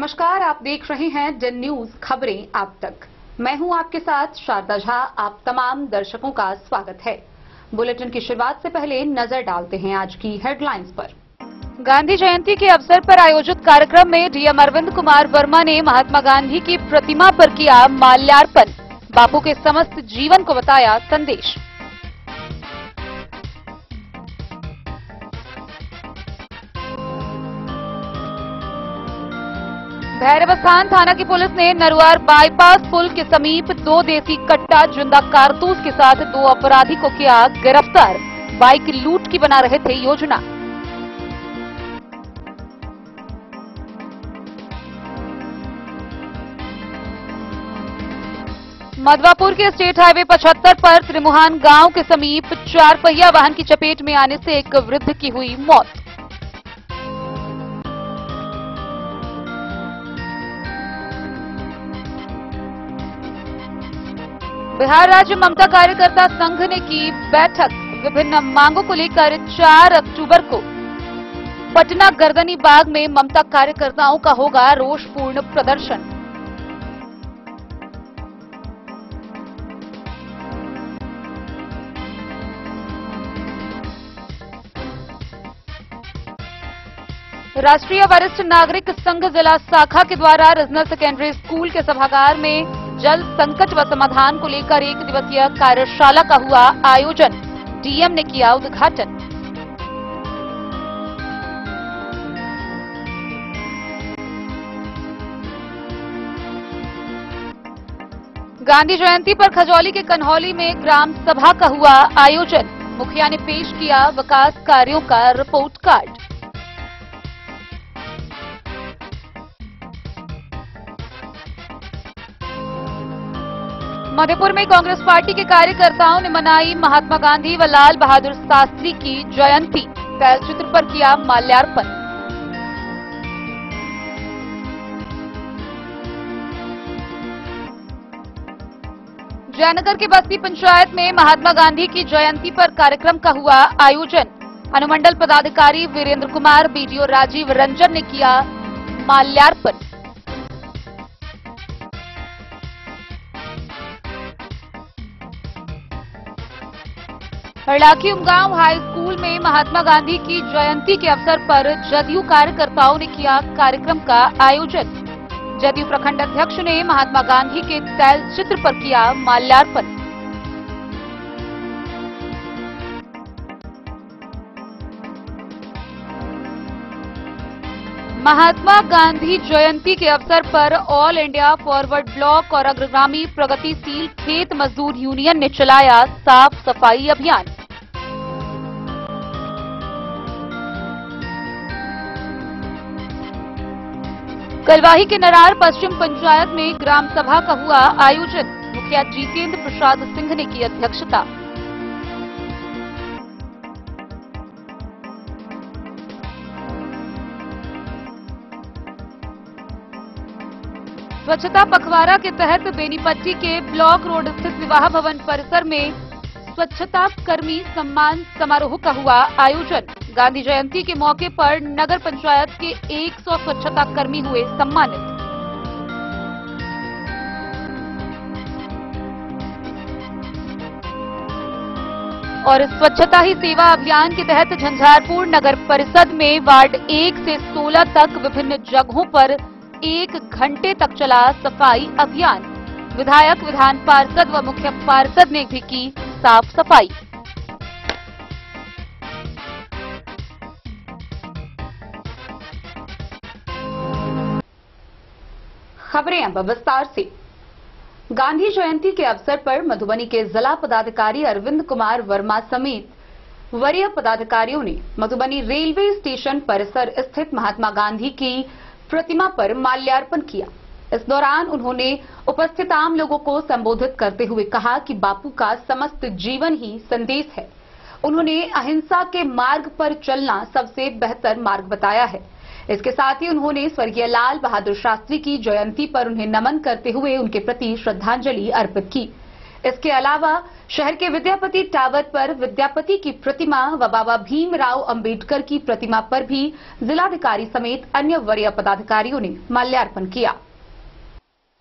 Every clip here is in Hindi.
नमस्कार, आप देख रहे हैं डेन न्यूज खबरें आप तक। मैं हूं आपके साथ शारदा झा। आप तमाम दर्शकों का स्वागत है। बुलेटिन की शुरुआत से पहले नजर डालते हैं आज की हेडलाइंस पर। गांधी जयंती के अवसर पर आयोजित कार्यक्रम में डीएम अरविंद कुमार वर्मा ने महात्मा गांधी की प्रतिमा पर किया माल्यार्पण। बापू के समस्त जीवन को बताया संदेश। भैरवस्थान थाना की पुलिस ने नरुआर बाईपास पुल के समीप 2 देसी कट्टा जिंदा कारतूस के साथ 2 अपराधी को किया गिरफ्तार। बाइक लूट की बना रहे थे योजना। मधवापुर के स्टेट हाईवे 75 पर त्रिमुहान गांव के समीप 4 पहिया वाहन की चपेट में आने से एक वृद्ध की हुई मौत। बिहार राज्य ममता कार्यकर्ता संघ ने की बैठक। विभिन्न मांगों को लेकर 4 अक्टूबर को पटना गर्दनी बाग में ममता कार्यकर्ताओं का होगा रोषपूर्ण प्रदर्शन। राष्ट्रीय वरिष्ठ नागरिक संघ जिला शाखा के द्वारा रीजनल सेकेंडरी स्कूल के सभागार में जल संकट व समाधान को लेकर 1 दिवसीय कार्यशाला का हुआ आयोजन। डीएम ने किया उद्घाटन। गांधी जयंती पर खजौली के कन्हौली में ग्राम सभा का हुआ आयोजन। मुखिया ने पेश किया विकास कार्यों का रिपोर्ट कार्ड। मधुपुर में कांग्रेस पार्टी के कार्यकर्ताओं ने मनाई महात्मा गांधी व लाल बहादुर शास्त्री की जयंती। तैलचित्र पर किया माल्यार्पण। जयनगर के बस्ती पंचायत में महात्मा गांधी की जयंती पर कार्यक्रम का हुआ आयोजन। अनुमंडल पदाधिकारी वीरेंद्र कुमार, बीडीओ राजीव रंजन ने किया माल्यार्पण। हरलाखी उमगांव हाई स्कूल में महात्मा गांधी की जयंती के अवसर पर जदयू कार्यकर्ताओं ने किया कार्यक्रम का आयोजन। जदयू प्रखंड अध्यक्ष ने महात्मा गांधी के तैलचित्र पर किया माल्यार्पण। महात्मा गांधी जयंती के अवसर पर ऑल इंडिया फॉरवर्ड ब्लॉक और अग्रगामी प्रगतिशील खेत मजदूर यूनियन ने चलाया साफ सफाई अभियान। कलवाही के नरार पश्चिम पंचायत में ग्राम सभा का हुआ आयोजन। मुखिया जितेंद्र प्रसाद सिंह ने की अध्यक्षता। स्वच्छता पखवाड़ा के तहत बेनीपट्टी के ब्लॉक रोड स्थित विवाह भवन परिसर में स्वच्छता कर्मी सम्मान समारोह का हुआ आयोजन। गांधी जयंती के मौके पर नगर पंचायत के 100 स्वच्छता कर्मी हुए सम्मानित। और स्वच्छता ही सेवा अभियान के तहत झंझारपुर नगर परिषद में वार्ड 1 से 16 तक विभिन्न जगहों पर 1 घंटे तक चला सफाई अभियान। विधायक, विधान पार्षद व मुख्य पार्षद ने भी की साफ सफाई। खबरें अब विस्तार से। गांधी जयंती के अवसर पर मधुबनी के जिला पदाधिकारी अरविंद कुमार वर्मा समेत वरीय पदाधिकारियों ने मधुबनी रेलवे स्टेशन परिसर स्थित महात्मा गांधी की प्रतिमा पर माल्यार्पण किया। इस दौरान उन्होंने उपस्थित आम लोगों को संबोधित करते हुए कहा कि बापू का समस्त जीवन ही संदेश है। उन्होंने अहिंसा के मार्ग पर चलना सबसे बेहतर मार्ग बताया है। इसके साथ ही उन्होंने स्वर्गीय लाल बहादुर शास्त्री की जयंती पर उन्हें नमन करते हुए उनके प्रति श्रद्धांजलि अर्पित की। इसके अलावा शहर के विद्यापति टावर पर विद्यापति की प्रतिमा व बाबा भीमराव अंबेडकर की प्रतिमा पर भी जिलाधिकारी समेत अन्य वरीय पदाधिकारियों ने माल्यार्पण किया।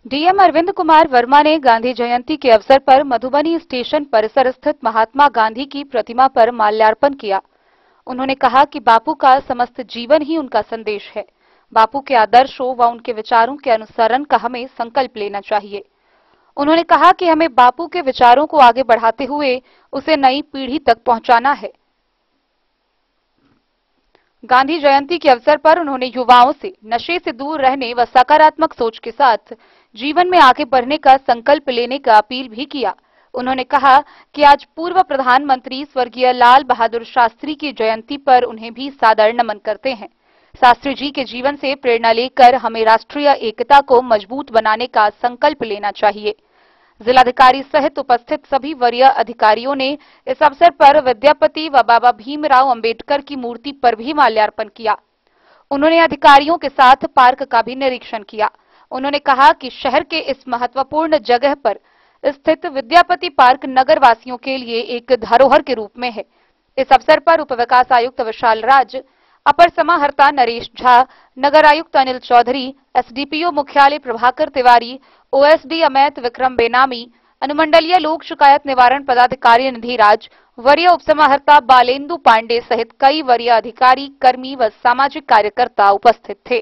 डीएम अरविंद कुमार वर्मा ने गांधी जयंती के अवसर पर मधुबनी स्टेशन परिसर स्थित महात्मा गांधी की प्रतिमा पर माल्यार्पण किया। उन्होंने कहा कि बापू का समस्त जीवन ही उनका संदेश है। बापू के आदर्शों व उनके विचारों के अनुसरण का हमें संकल्प लेना चाहिए। उन्होंने कहा कि हमें बापू के विचारों को आगे बढ़ाते हुए उसे नई पीढ़ी तक पहुंचाना है। गांधी जयंती के अवसर पर उन्होंने युवाओं से नशे से दूर रहने व सकारात्मक सोच के साथ जीवन में आगे बढ़ने का संकल्प लेने का अपील भी किया। उन्होंने कहा कि आज पूर्व प्रधानमंत्री स्वर्गीय लाल बहादुर शास्त्री की जयंती पर उन्हें भी सादर नमन करते हैं। शास्त्री जी के जीवन से प्रेरणा लेकर हमें राष्ट्रीय एकता को मजबूत बनाने का संकल्प लेना चाहिए। जिलाधिकारी सहित उपस्थित सभी वरीय अधिकारियों ने इस अवसर पर विद्यापति व बाबा भीमराव अंबेडकर की मूर्ति पर भी माल्यार्पण किया। उन्होंने अधिकारियों के साथ पार्क का भी निरीक्षण किया। उन्होंने कहा कि शहर के इस महत्वपूर्ण जगह पर स्थित विद्यापति पार्क नगर वासियों के लिए एक धरोहर के रूप में है। इस अवसर पर उप विकास आयुक्त विशाल राज, अपर समाहर्ता नरेश झा, नगर आयुक्त अनिल चौधरी, एसडीपीओ मुख्यालय प्रभाकर तिवारी, ओएसडी अमैत विक्रम बेनामी, अनुमंडलीय लोक शिकायत निवारण पदाधिकारी निधि राज, वरीय उपसमाहर्ता बालेंदु पांडे सहित कई वरीय अधिकारी, कर्मी व सामाजिक कार्यकर्ता उपस्थित थे।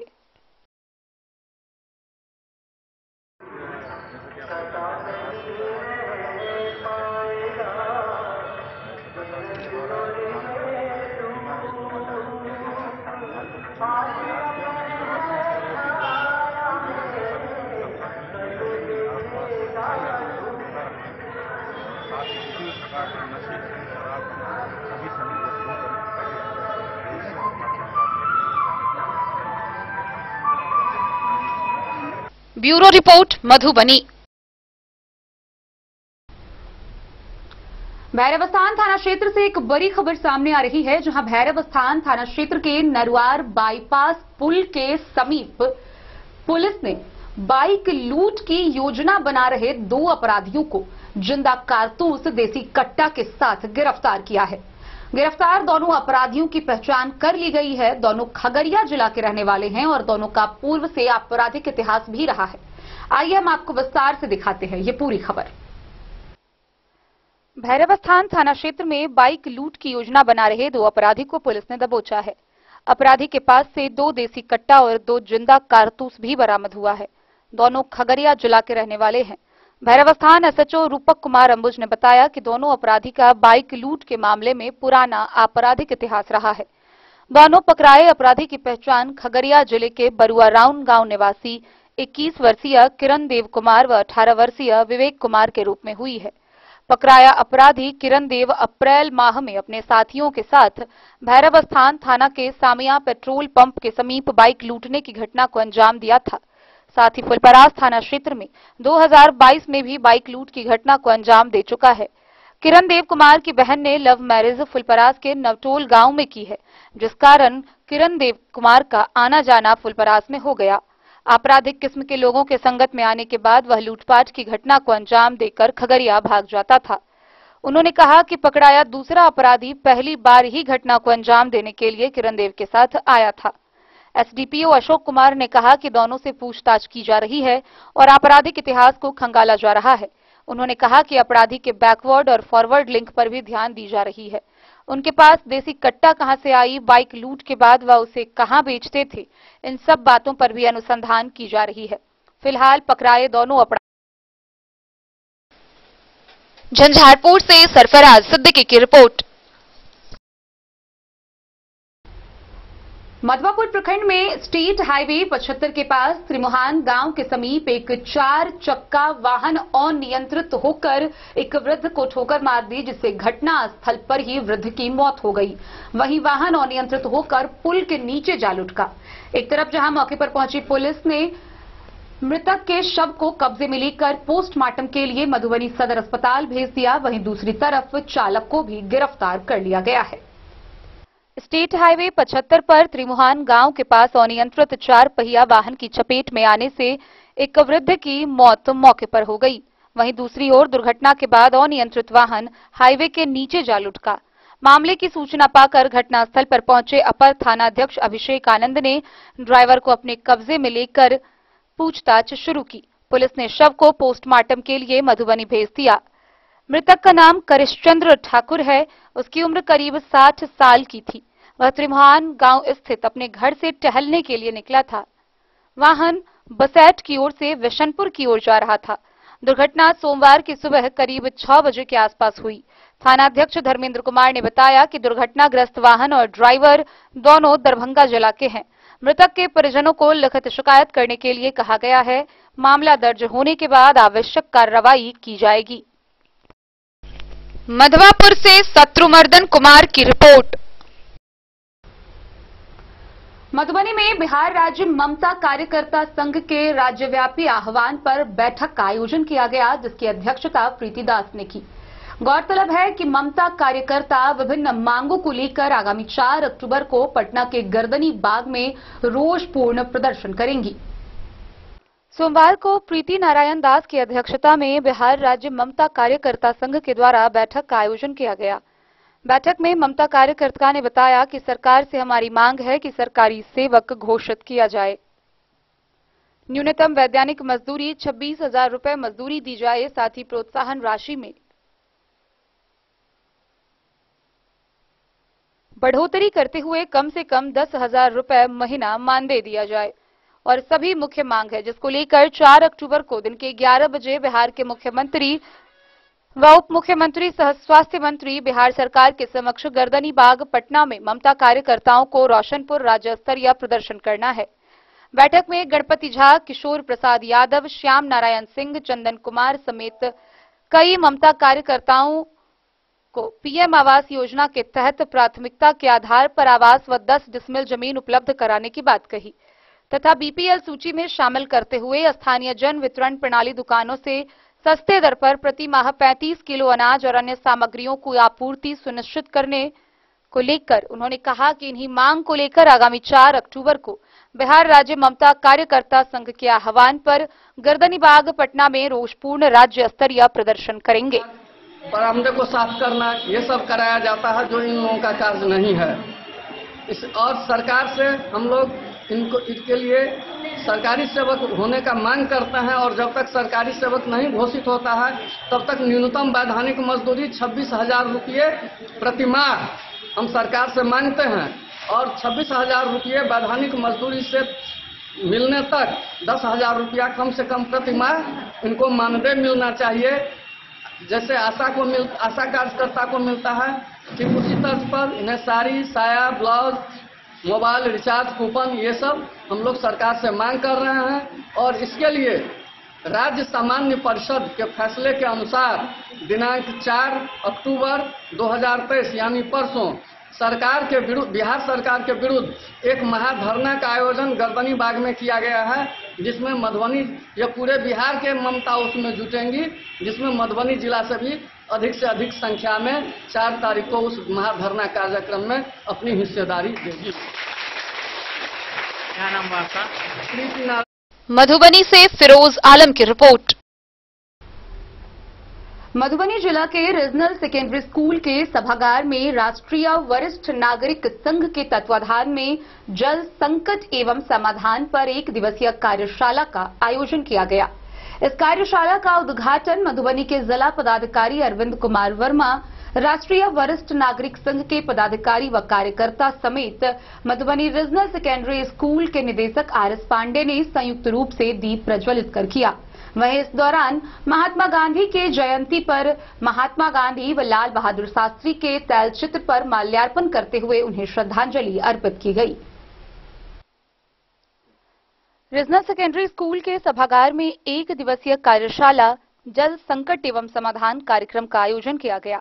Bureau report Madhubani. भैरवस्थान थाना क्षेत्र से एक बड़ी खबर सामने आ रही है, जहां भैरवस्थान थाना क्षेत्र के नरुआर बाईपास पुल के समीप पुलिस ने बाइक लूट की योजना बना रहे 2 अपराधियों को जिंदा कारतूस देसी कट्टा के साथ गिरफ्तार किया है। गिरफ्तार दोनों अपराधियों की पहचान कर ली गई है। दोनों खगड़िया जिला के रहने वाले हैं और दोनों का पूर्व से आपराधिक इतिहास भी रहा है। आइए हम आपको विस्तार से दिखाते हैं ये पूरी खबर। भैरवस्थान थाना क्षेत्र में बाइक लूट की योजना बना रहे 2 अपराधी को पुलिस ने दबोचा है। अपराधी के पास से 2 देसी कट्टा और 2 जिंदा कारतूस भी बरामद हुआ है। दोनों खगड़िया जिला के रहने वाले हैं। भैरवस्थान एसएचओ रूपक कुमार अंबुज ने बताया कि दोनों अपराधी का बाइक लूट के मामले में पुराना आपराधिक इतिहास रहा है। दोनों पकड़ाए अपराधी की पहचान खगड़िया जिले के बरुआ राउंड गांव निवासी 21 वर्षीय किरण देव कुमार व 18 वर्षीय विवेक कुमार के रूप में हुई है। पकड़ाया अपराधी किरण देव अप्रैल माह में अपने साथियों के साथ भैरवस्थान थाना के सामिया पेट्रोल पंप के समीप बाइक लूटने की घटना को अंजाम दिया था। साथ ही फुलपरास थाना क्षेत्र में 2022 में भी बाइक लूट की घटना को अंजाम दे चुका है। किरण देव कुमार की बहन ने लव मैरिज फुलपरास के नवटोल गांव में की है, जिस कारण किरण देव कुमार का आना जाना फुलपरास में हो गया। आपराधिक किस्म के लोगों के संगत में आने के बाद वह लूटपाट की घटना को अंजाम देकर खगड़िया भाग जाता था। उन्होंने कहा कि पकड़ाया दूसरा अपराधी पहली बार ही घटना को अंजाम देने के लिए किरण देव के साथ आया था। एसडीपीओ अशोक कुमार ने कहा कि दोनों से पूछताछ की जा रही है और आपराधिक इतिहास को खंगाला जा रहा है। उन्होंने कहा कि अपराधी के बैकवर्ड और फॉरवर्ड लिंक पर भी ध्यान दी जा रही है। उनके पास देसी कट्टा कहां से आई, बाइक लूट के बाद वह उसे कहां बेचते थे, इन सब बातों पर भी अनुसंधान की जा रही है। फिलहाल पकड़ाए दोनों अपराधी। झंझारपुर से सरफराज सिद्दीकी की रिपोर्ट। मधवापुर प्रखंड में स्टेट हाईवे 75 के पास त्रिमुहान गांव के समीप एक 4 चक्का वाहन अनियंत्रित होकर एक वृद्ध को ठोकर मार दी, जिससे घटना स्थल पर ही वृद्ध की मौत हो गई। वहीं वाहन अनियंत्रित होकर पुल के नीचे जा लुढ़का। एक तरफ जहां मौके पर पहुंची पुलिस ने मृतक के शव को कब्जे में लेकर पोस्टमार्टम के लिए मधुबनी सदर अस्पताल भेज दिया, वहीं दूसरी तरफ चालक को भी गिरफ्तार कर लिया गया है। स्टेट हाईवे 75 पर त्रिमुहान गांव के पास अनियंत्रित 4 पहिया वाहन की चपेट में आने से एक वृद्ध की मौत मौके पर हो गई। वहीं दूसरी ओर दुर्घटना के बाद अनियंत्रित वाहन हाईवे के नीचे जा लुढ़का। मामले की सूचना पाकर घटनास्थल पर पहुंचे अपर थानाध्यक्ष अभिषेक आनंद ने ड्राइवर को अपने कब्जे में लेकर पूछताछ शुरू की। पुलिस ने शव को पोस्टमार्टम के लिए मधुबनी भेज दिया। मृतक का नाम करिश्चंद्र ठाकुर है। उसकी उम्र करीब 60 साल की थी। वह त्रिमहान गांव स्थित अपने घर से टहलने के लिए निकला था। वाहन बसैट की ओर से विशनपुर की ओर जा रहा था। दुर्घटना सोमवार की सुबह करीब 6 बजे के आसपास हुई। थानाध्यक्ष धर्मेंद्र कुमार ने बताया कि दुर्घटनाग्रस्त वाहन और ड्राइवर दोनों दरभंगा जिला के हैं। मृतक के परिजनों को लिखित शिकायत करने के लिए कहा गया है। मामला दर्ज होने के बाद आवश्यक कार्रवाई की जाएगी। मधवापुर से शत्रुमर्दन कुमार की रिपोर्ट। मधुबनी में बिहार राज्य ममता कार्यकर्ता संघ के राज्यव्यापी आह्वान पर बैठक का आयोजन किया गया, जिसकी अध्यक्षता प्रीति दास ने की। गौरतलब है कि ममता कार्यकर्ता विभिन्न मांगों को लेकर आगामी 4 अक्टूबर को पटना के गर्दनी बाग में रोषपूर्ण प्रदर्शन करेंगी। सोमवार को प्रीति नारायण दास की अध्यक्षता में बिहार राज्य ममता कार्यकर्ता संघ के द्वारा बैठक का आयोजन किया गया। बैठक में ममता कार्यकर्ता ने बताया कि सरकार से हमारी मांग है कि सरकारी सेवक घोषित किया जाए। न्यूनतम वैधानिक मजदूरी 26,000 रुपए मजदूरी दी जाए। साथ ही प्रोत्साहन राशि में बढ़ोतरी करते हुए कम से कम 10,000 रुपए महीना मानदेय दिया जाए और सभी मुख्य मांग है, जिसको लेकर 4 अक्टूबर को दिन के 11 बजे बिहार के मुख्यमंत्री व उप मुख्यमंत्री सह स्वास्थ्य मंत्री बिहार सरकार के समक्ष गर्दनी बाग पटना में ममता कार्यकर्ताओं को रोशनपुर राज्य स्तरीय प्रदर्शन करना है। बैठक में गणपति झा, किशोर प्रसाद यादव, श्याम नारायण सिंह, चंदन कुमार समेत कई ममता कार्यकर्ताओं को पीएम आवास योजना के तहत प्राथमिकता के आधार पर आवास व 10 डिसमिल जमीन उपलब्ध कराने की बात कही तथा बीपीएल सूची में शामिल करते हुए स्थानीय जन वितरण प्रणाली दुकानों से सस्ते दर पर प्रति माह 35 किलो अनाज और अन्य सामग्रियों की आपूर्ति सुनिश्चित करने को लेकर उन्होंने कहा कि इन्हीं मांग को लेकर आगामी 4 अक्टूबर को बिहार राज्य ममता कार्यकर्ता संघ के आह्वान पर गर्दनी बाग पटना में रोषपूर्ण राज्य स्तरीय प्रदर्शन करेंगे। बरामदे को साफ करना, ये सब कराया जाता है जो इन लोगों का कार्य नहीं है। और सरकार से हम लोग इसके लिए सरकारी सेवक होने का मांग करते हैं और जब तक सरकारी सेवक नहीं घोषित होता है तब तक न्यूनतम वैधानिक मजदूरी 26,000 रुपये प्रति माह हम सरकार से मांगते हैं और 26,000 रुपये वैधानिक मजदूरी से मिलने तक 10,000 रुपया कम से कम प्रति माह इनको मानदेय मिलना चाहिए। जैसे आशा कार्यकर्ता को मिलता है, ठीक उसी तर्ज पर इन्हें साड़ी, साया, ब्लाउज, मोबाइल रिचार्ज कूपन ये सब हम लोग सरकार से मांग कर रहे हैं। और इसके लिए राज्य सामान्य परिषद के फैसले के अनुसार दिनांक 4 अक्टूबर 2023 यानी परसों सरकार के विरुद्ध, बिहार सरकार के विरुद्ध एक महाधरना का आयोजन गर्दनी बाग में किया गया है, जिसमें मधुबनी या पूरे बिहार के ममता उसमें जुटेंगी, जिसमें मधुबनी जिला से भी अधिक से अधिक संख्या में 4 तारीख को उस महाधरना कार्यक्रम में अपनी हिस्सेदारी देगी। क्या नाम आपका? मधुबनी से फिरोज आलम की रिपोर्ट। मधुबनी जिला के रीजनल सेकेंडरी स्कूल के सभागार में राष्ट्रीय वरिष्ठ नागरिक संघ के तत्वाधान में जल संकट एवं समाधान पर 1 दिवसीय कार्यशाला का आयोजन किया गया। इस कार्यशाला का उद्घाटन मधुबनी के जिला पदाधिकारी अरविंद कुमार वर्मा, राष्ट्रीय वरिष्ठ नागरिक संघ के पदाधिकारी व कार्यकर्ता समेत मधुबनी रीजनल सेकेंडरी स्कूल के निदेशक आर.एस. पांडे ने संयुक्त रूप से दीप प्रज्वलित कर किया। वहीं इस दौरान महात्मा गांधी के जयंती पर महात्मा गांधी व लाल बहादुर शास्त्री के तैलचित्र पर माल्यार्पण करते हुए उन्हें श्रद्धांजलि अर्पित की गई। रीजनल सेकेंडरी स्कूल के सभागार में 1 दिवसीय कार्यशाला जल संकट एवं समाधान कार्यक्रम का आयोजन किया गया।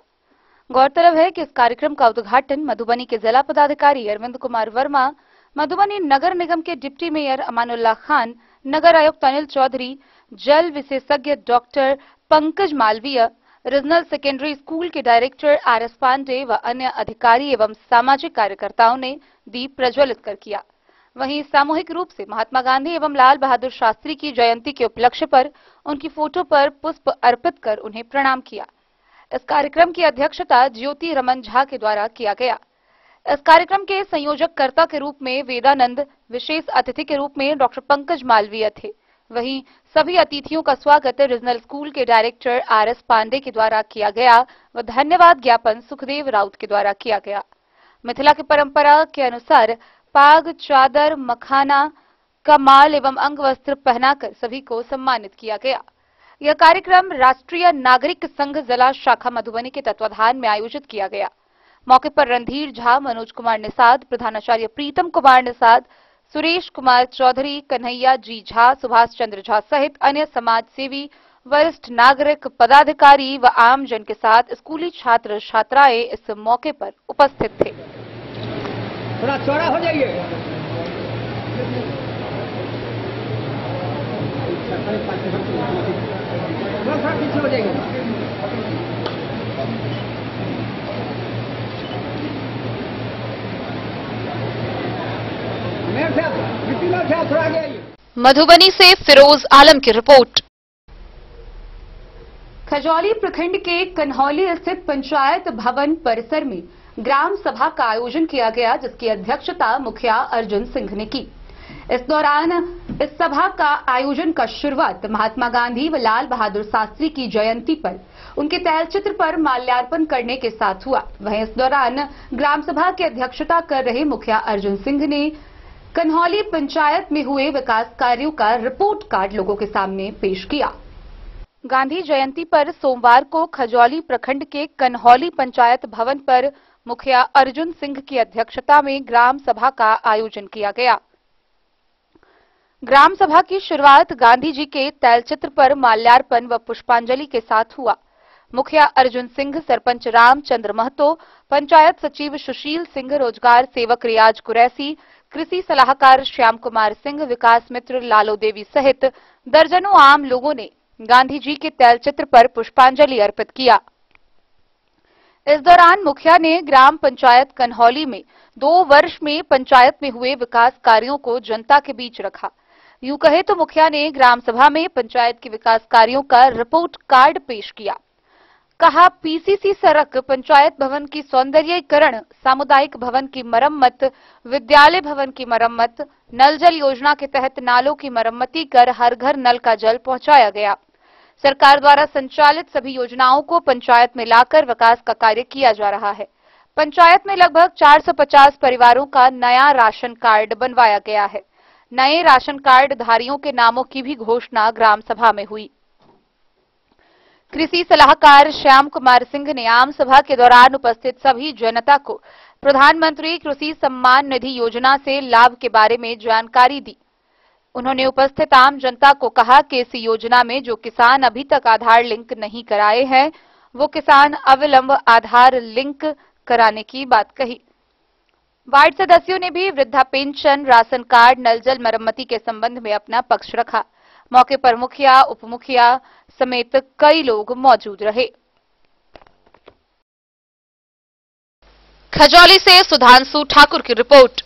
गौरतलब है कि इस कार्यक्रम का उद्घाटन मधुबनी के जिला पदाधिकारी अरविंद कुमार वर्मा, मधुबनी नगर निगम के डिप्टी मेयर अमानुल्लाह खान, नगर आयुक्त अनिल चौधरी, जल विशेषज्ञ doctor Pankaj Malviya, regional secondary school के डायरेक्टर आर.एस. पांडे व अन्य अधिकारी एवं सामाजिक कार्यकर्ताओं ने दीप प्रज्वलित कर किया। वहीं सामूहिक रूप से महात्मा गांधी एवं लाल बहादुर शास्त्री की जयंती के उपलक्ष्य पर उनकी फोटो पर पुष्प अर्पित कर उन्हें प्रणाम किया। इस कार्यक्रम की अध्यक्षता ज्योति रमन झा के द्वारा किया गया। इस कार्यक्रम के संयोजककर्ता के रूप में वेदानंद, विशेष अतिथि के रूप में डॉक्टर पंकज मालवीय थे। वहीं सभी अतिथियों का स्वागत रीजनल स्कूल के डायरेक्टर आर.एस. पांडे के द्वारा किया गया व धन्यवाद ज्ञापन सुखदेव राउत के द्वारा किया गया। मिथिला की परंपरा के अनुसार पाग, चादर, मखाना का माल एवं अंग वस्त्र पहनाकर सभी को सम्मानित किया गया। यह कार्यक्रम राष्ट्रीय नागरिक संघ जिला शाखा मधुबनी के तत्वाधान में आयोजित किया गया। मौके पर रणधीर झा, मनोज कुमार निषाद, प्रधानाचार्य प्रीतम कुमार निषाद, सुरेश कुमार चौधरी, कन्हैया जी झा, सुभाष चंद्र झा सहित अन्य समाज सेवी, वरिष्ठ नागरिक, पदाधिकारी व आम जन के साथ स्कूली छात्र छात्राएं इस मौके पर उपस्थित थे। थोड़ा चौड़ा हो जाइए। थोड़ा पीछे हो जाइए। थोड़ा आगे आइए। मधुबनी से फिरोज आलम की रिपोर्ट। खजौली प्रखंड के कन्हौली स्थित पंचायत भवन परिसर में ग्राम सभा का आयोजन किया गया, जिसकी अध्यक्षता मुखिया अर्जुन सिंह ने की। इस दौरान इस सभा का आयोजन का शुरुआत महात्मा गांधी व लाल बहादुर शास्त्री की जयंती पर उनके तैलचित्र पर माल्यार्पण करने के साथ हुआ। वहीं इस दौरान ग्राम सभा की अध्यक्षता कर रहे मुखिया अर्जुन सिंह ने कन्हौली पंचायत में हुए विकास कार्यों का रिपोर्ट कार्ड लोगों के सामने पेश किया। गांधी जयंती पर सोमवार को खजौली प्रखंड के कन्हौली पंचायत भवन पर मुखिया अर्जुन सिंह की अध्यक्षता में ग्राम सभा का आयोजन किया गया। ग्राम सभा की शुरुआत गांधी जी के तैलचित्र पर माल्यार्पण व पुष्पांजलि के साथ हुआ। मुखिया अर्जुन सिंह, सरपंच रामचंद्र महतो, पंचायत सचिव सुशील सिंह, रोजगार सेवक रियाज कुरैसी, कृषि सलाहकार श्याम कुमार सिंह, विकास मित्र लालो देवी सहित दर्जनों आम लोगों ने गांधी जी के तैलचित्र पर पुष्पांजलि अर्पित किया। इस दौरान मुखिया ने ग्राम पंचायत कन्हौली में 2 वर्ष में पंचायत में हुए विकास कार्यों को जनता के बीच रखा। यूं कहे तो मुखिया ने ग्राम सभा में पंचायत के विकास कार्यों का रिपोर्ट कार्ड पेश किया। कहा, पीसीसी सड़क, पंचायत भवन की सौंदर्यीकरण, सामुदायिक भवन की मरम्मत, विद्यालय भवन की मरम्मत, नल जल योजना के तहत नालों की मरम्मती कर हर घर नल का जल पहुंचाया गया। सरकार द्वारा संचालित सभी योजनाओं को पंचायत में लाकर विकास का कार्य किया जा रहा है। पंचायत में लगभग 450 परिवारों का नया राशन कार्ड बनवाया गया है। नए राशन कार्ड धारियों के नामों की भी घोषणा ग्राम सभा में हुई। कृषि सलाहकार श्याम कुमार सिंह ने आम सभा के दौरान उपस्थित सभी जनता को प्रधानमंत्री कृषि सम्मान निधि योजना से लाभ के बारे में जानकारी दी। उन्होंने उपस्थित आम जनता को कहा कि इस योजना में जो किसान अभी तक आधार लिंक नहीं कराए हैं, वो किसान अविलंब आधार लिंक कराने की बात कही। वार्ड सदस्यों ने भी वृद्धा पेंशन, राशन कार्ड, नल जल मरम्मती के संबंध में अपना पक्ष रखा। मौके पर मुखिया, उप मुखिया समेत कई लोग मौजूद रहे। खजौली से सुधांशु ठाकुर की रिपोर्ट।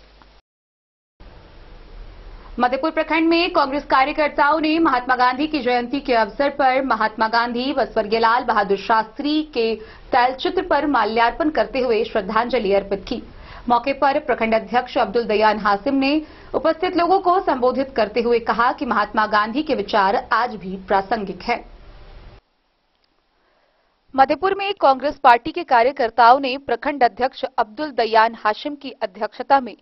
मधेपुर प्रखंड में कांग्रेस कार्यकर्ताओं ने महात्मा गांधी की जयंती के अवसर पर महात्मा गांधी व स्वर्गीय लाल बहादुर शास्त्री के तैलचित्र पर माल्यार्पण करते हुए श्रद्धांजलि अर्पित की। मौके पर प्रखंड अध्यक्ष अब्दुल दयान हाशिम ने उपस्थित लोगों को संबोधित करते हुए कहा कि महात्मा गांधी के विचार आज भी प्रासंगिक है। मधेपुर में कांग्रेस पार्टी के कार्यकर्ताओं ने प्रखंड अध्यक्ष अब्दुल दयान हाशिम की अध्यक्षता में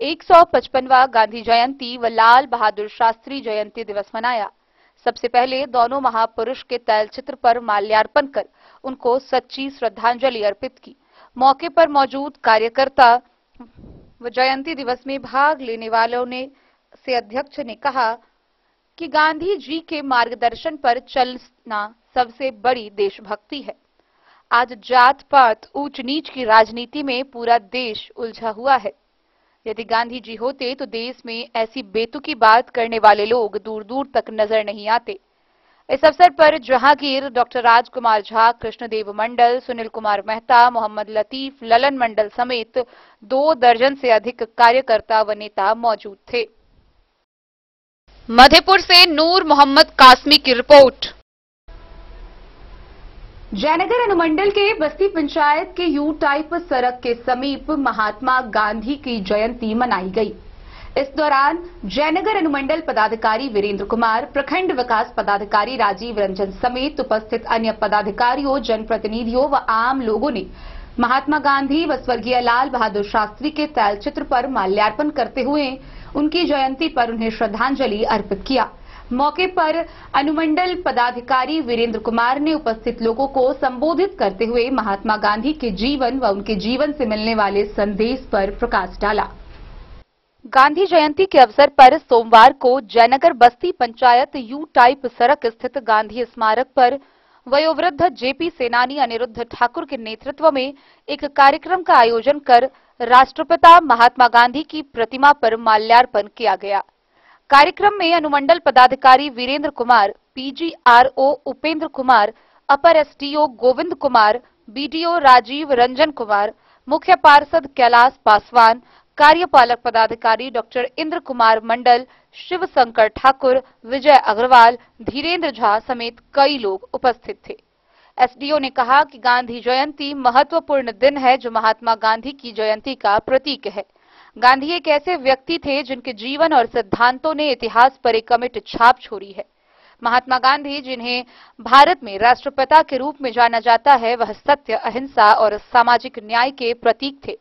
155वां गांधी जयंती व लाल बहादुर शास्त्री जयंती दिवस मनाया। सबसे पहले दोनों महापुरुष के तैलचित्र पर माल्यार्पण कर उनको सच्ची श्रद्धांजलि अर्पित की। मौके पर मौजूद कार्यकर्ता व जयंती दिवस में भाग लेने वालों ने से अध्यक्ष ने कहा कि गांधी जी के मार्गदर्शन पर चलना सबसे बड़ी देशभक्ति है। आज जात पात, ऊंच नीच की राजनीति में पूरा देश उलझा हुआ है। यदि गांधी जी होते तो देश में ऐसी बेतुकी बात करने वाले लोग दूर दूर तक नजर नहीं आते। इस अवसर पर जहांगीर, डॉक्टर राजकुमार झा, कृष्णदेव मंडल, सुनील कुमार मेहता, मोहम्मद लतीफ, ललन मंडल समेत 2 दर्जन से अधिक कार्यकर्ता व नेता मौजूद थे। मधेपुर से नूर मोहम्मद कासमी की रिपोर्ट। जयनगर अनुमंडल के बस्ती पंचायत के यू टाइप सड़क के समीप महात्मा गांधी की जयंती मनाई गई। इस दौरान जयनगर अनुमंडल पदाधिकारी वीरेंद्र कुमार, प्रखंड विकास पदाधिकारी राजीव रंजन समेत उपस्थित अन्य पदाधिकारियों, जनप्रतिनिधियों व आम लोगों ने महात्मा गांधी व स्वर्गीय लाल बहादुर शास्त्री के तैलचित्र पर माल्यार्पण करते हुए उनकी जयंती पर उन्हें श्रद्धांजलि अर्पित किया। मौके पर अनुमंडल पदाधिकारी वीरेंद्र कुमार ने उपस्थित लोगों को संबोधित करते हुए महात्मा गांधी के जीवन व उनके जीवन से मिलने वाले संदेश पर प्रकाश डाला। गांधी जयंती के अवसर पर सोमवार को जयनगर बस्ती पंचायत यू टाइप सड़क स्थित गांधी स्मारक पर वयोवृद्ध जेपी सेनानी अनिरुद्ध ठाकुर के नेतृत्व में एक कार्यक्रम का आयोजन कर राष्ट्रपिता महात्मा गांधी की प्रतिमा पर माल्यार्पण किया गया। कार्यक्रम में अनुमंडल पदाधिकारी वीरेंद्र कुमार, पीजीआरओ उपेंद्र कुमार, अपर एसडीओ गोविंद कुमार, बीडीओ राजीव रंजन कुमार, मुख्य पार्षद कैलाश पासवान, कार्यपालक पदाधिकारी डॉक्टर इंद्र कुमार मंडल, शिव शंकर ठाकुर, विजय अग्रवाल, धीरेन्द्र झा समेत कई लोग उपस्थित थे। एसडीओ ने कहा कि गांधी जयंती महत्वपूर्ण दिन है जो महात्मा गांधी की जयंती का प्रतीक है। गांधी एक ऐसे व्यक्ति थे जिनके जीवन और सिद्धांतों ने इतिहास पर एक अमिट छाप छोड़ी है। महात्मा गांधी जिन्हें भारत में राष्ट्रपिता के रूप में जाना जाता है, वह सत्य, अहिंसा और सामाजिक न्याय के प्रतीक थे।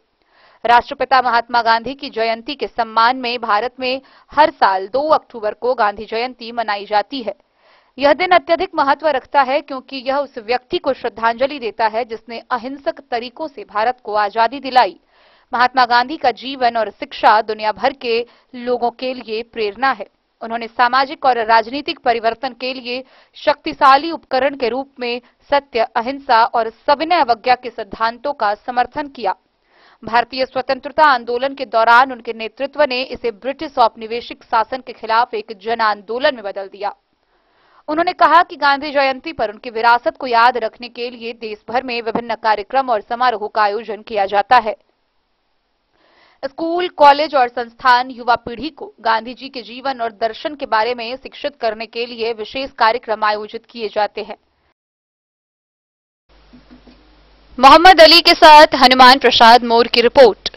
राष्ट्रपिता महात्मा गांधी की जयंती के सम्मान में भारत में हर साल 2 अक्टूबर को गांधी जयंती मनाई जाती है। यह दिन अत्यधिक महत्व रखता है क्योंकि यह उस व्यक्ति को श्रद्धांजलि देता है जिसने अहिंसक तरीकों से भारत को आजादी दिलाई। महात्मा गांधी का जीवन और शिक्षा दुनिया भर के लोगों के लिए प्रेरणा है। उन्होंने सामाजिक और राजनीतिक परिवर्तन के लिए शक्तिशाली उपकरण के रूप में सत्य, अहिंसा और सविनय अवज्ञा के सिद्धांतों का समर्थन किया। भारतीय स्वतंत्रता आंदोलन के दौरान उनके नेतृत्व ने इसे ब्रिटिश औपनिवेशिक शासन के खिलाफ एक जन आंदोलन में बदल दिया। उन्होंने कहा कि गांधी जयंती पर उनकी विरासत को याद रखने के लिए देश भर में विभिन्न कार्यक्रम और समारोह का आयोजन किया जाता है। स्कूल, कॉलेज और संस्थान युवा पीढ़ी को गांधी जी के जीवन और दर्शन के बारे में शिक्षित करने के लिए विशेष कार्यक्रम आयोजित किए जाते हैं। मोहम्मद अली के साथ हनुमान प्रसाद मोर की रिपोर्ट।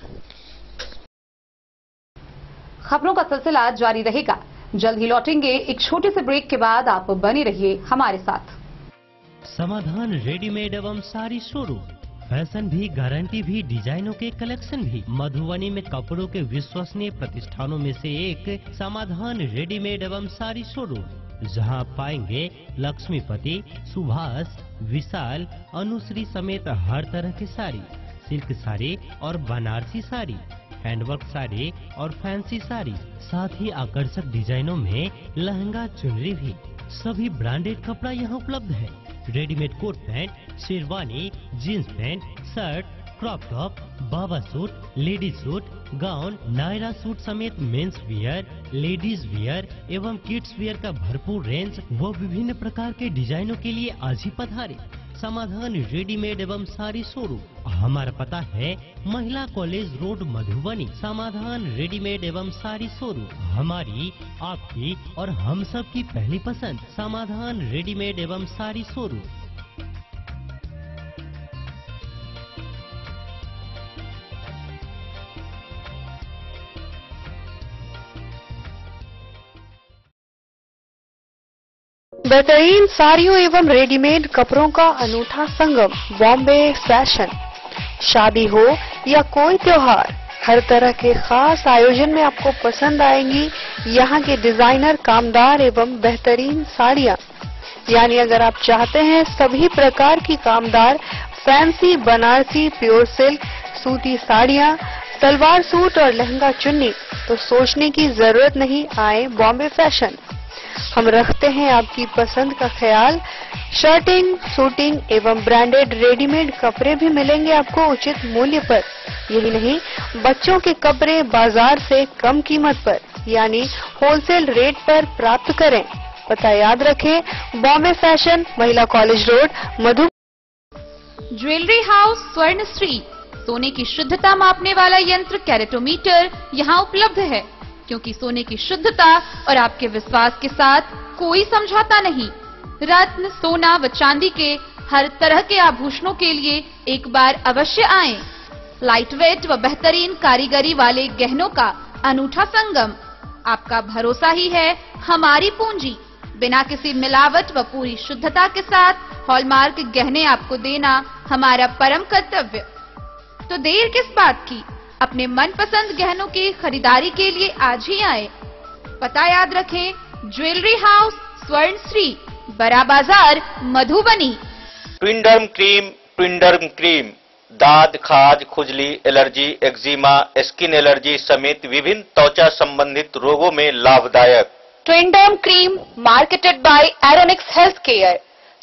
खबरों का सिलसिला जारी रहेगा, जल्द ही लौटेंगे। एक छोटे से ब्रेक के बाद आप बने रहिए हमारे साथ। समाधान रेडीमेड एवं साड़ी शोरूम, फैशन भी, गारंटी भी, डिजाइनों के कलेक्शन भी। मधुबनी में कपड़ों के विश्वसनीय प्रतिष्ठानों में से एक समाधान रेडीमेड एवं साड़ी शोरूम, जहां आप पाएंगे लक्ष्मीपति, सुभाष, विशाल, अनुश्री समेत हर तरह की साड़ी, सिल्क साड़ी और बनारसी साड़ी, हैंडवर्क साड़ी और फैंसी साड़ी, साथ ही आकर्षक डिजाइनों में लहंगा, चुनरी भी। सभी ब्रांडेड कपड़ा यहाँ उपलब्ध है। Readymade coat pant, sherwani, jeans pant, shirt, crop top, बाबा suit, ladies suit, gown, Naira suit समेत मेंस वियर, लेडीज वियर एवं किड्स वियर का भरपूर रेंज व विभिन्न प्रकार के डिजाइनों के लिए आज ही पधारे। समाधान रेडीमेड एवं साड़ी शोरूम। हमारा पता है महिला कॉलेज रोड, मधुबनी। समाधान रेडीमेड एवं साड़ी शोरूम हमारी, आपकी और हम सब की पहली पसंद। समाधान रेडीमेड एवं साड़ी शोरूम। बेहतरीन साड़ियों एवं रेडीमेड कपड़ों का अनूठा संगम, बॉम्बे फैशन। शादी हो या कोई त्योहार, हर तरह के खास आयोजन में आपको पसंद आएंगी यहाँ के डिजाइनर, कामदार एवं बेहतरीन साड़ियाँ। यानी अगर आप चाहते हैं सभी प्रकार की कामदार, फैंसी, बनारसी, प्योर सिल्क, सूती साड़ियाँ, सलवार सूट और लहंगा चुन्नी, तो सोचने की जरूरत नहीं, आए बॉम्बे फैशन। हम रखते हैं आपकी पसंद का ख्याल। शर्टिंग, सूटिंग एवं ब्रांडेड रेडीमेड कपड़े भी मिलेंगे आपको उचित मूल्य पर। यही नहीं, बच्चों के कपड़े बाजार से कम कीमत पर यानी होलसेल रेट पर प्राप्त करें। पता याद रखें, बॉम्बे फैशन, महिला कॉलेज रोड, मधु। ज्वेलरी हाउस स्वर्ण श्री, सोने की शुद्धता मापने वाला यंत्र कैरेटोमीटर यहाँ उपलब्ध है, क्योंकि सोने की शुद्धता और आपके विश्वास के साथ कोई समझौता नहीं। रत्न, सोना व चांदी के हर तरह के आभूषणों के लिए एक बार अवश्य आएं। लाइट वेट व बेहतरीन कारीगरी वाले गहनों का अनूठा संगम। आपका भरोसा ही है हमारी पूंजी। बिना किसी मिलावट व पूरी शुद्धता के साथ हॉलमार्क गहने आपको देना हमारा परम कर्तव्य। तो देर किस बात की, अपने मनपसंद गहनों की खरीदारी के लिए आज ही आए। पता याद रखें, ज्वेलरी हाउस स्वर्ण श्री, बड़ा बाजार, मधुबनी। ट्विंडर्म क्रीम दाद, खाज, खुजली, एलर्जी, एक्जिमा, स्किन एलर्जी समेत विभिन्न त्वचा संबंधित रोगों में लाभदायक। Twinderm cream marketed by Aeronix health care.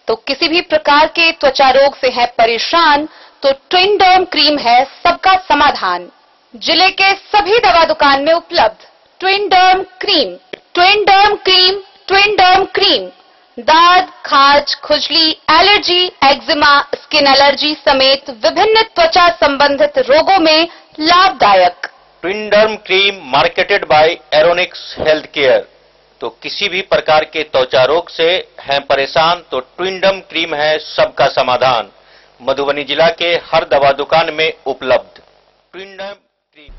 तो किसी भी प्रकार के त्वचा रोग से है परेशान तो ट्विंडर्म क्रीम है सबका समाधान। जिले के सभी दवा दुकान में उपलब्ध ट्विंडर्म क्रीम। ट्विंडर्म क्रीम, ट्विंडर्म क्रीम दाद, खाज, खुजली, एलर्जी, एक्जिमा, स्किन एलर्जी समेत विभिन्न त्वचा संबंधित रोगों में लाभदायक। Twinderm cream marketed by Aeronix health care. तो किसी भी प्रकार के त्वचा रोग से हैं परेशान तो ट्विंडर्म क्रीम है सबका समाधान। मधुबनी जिला के हर दवा दुकान में उपलब्ध ट्विंडर्म क्रीम।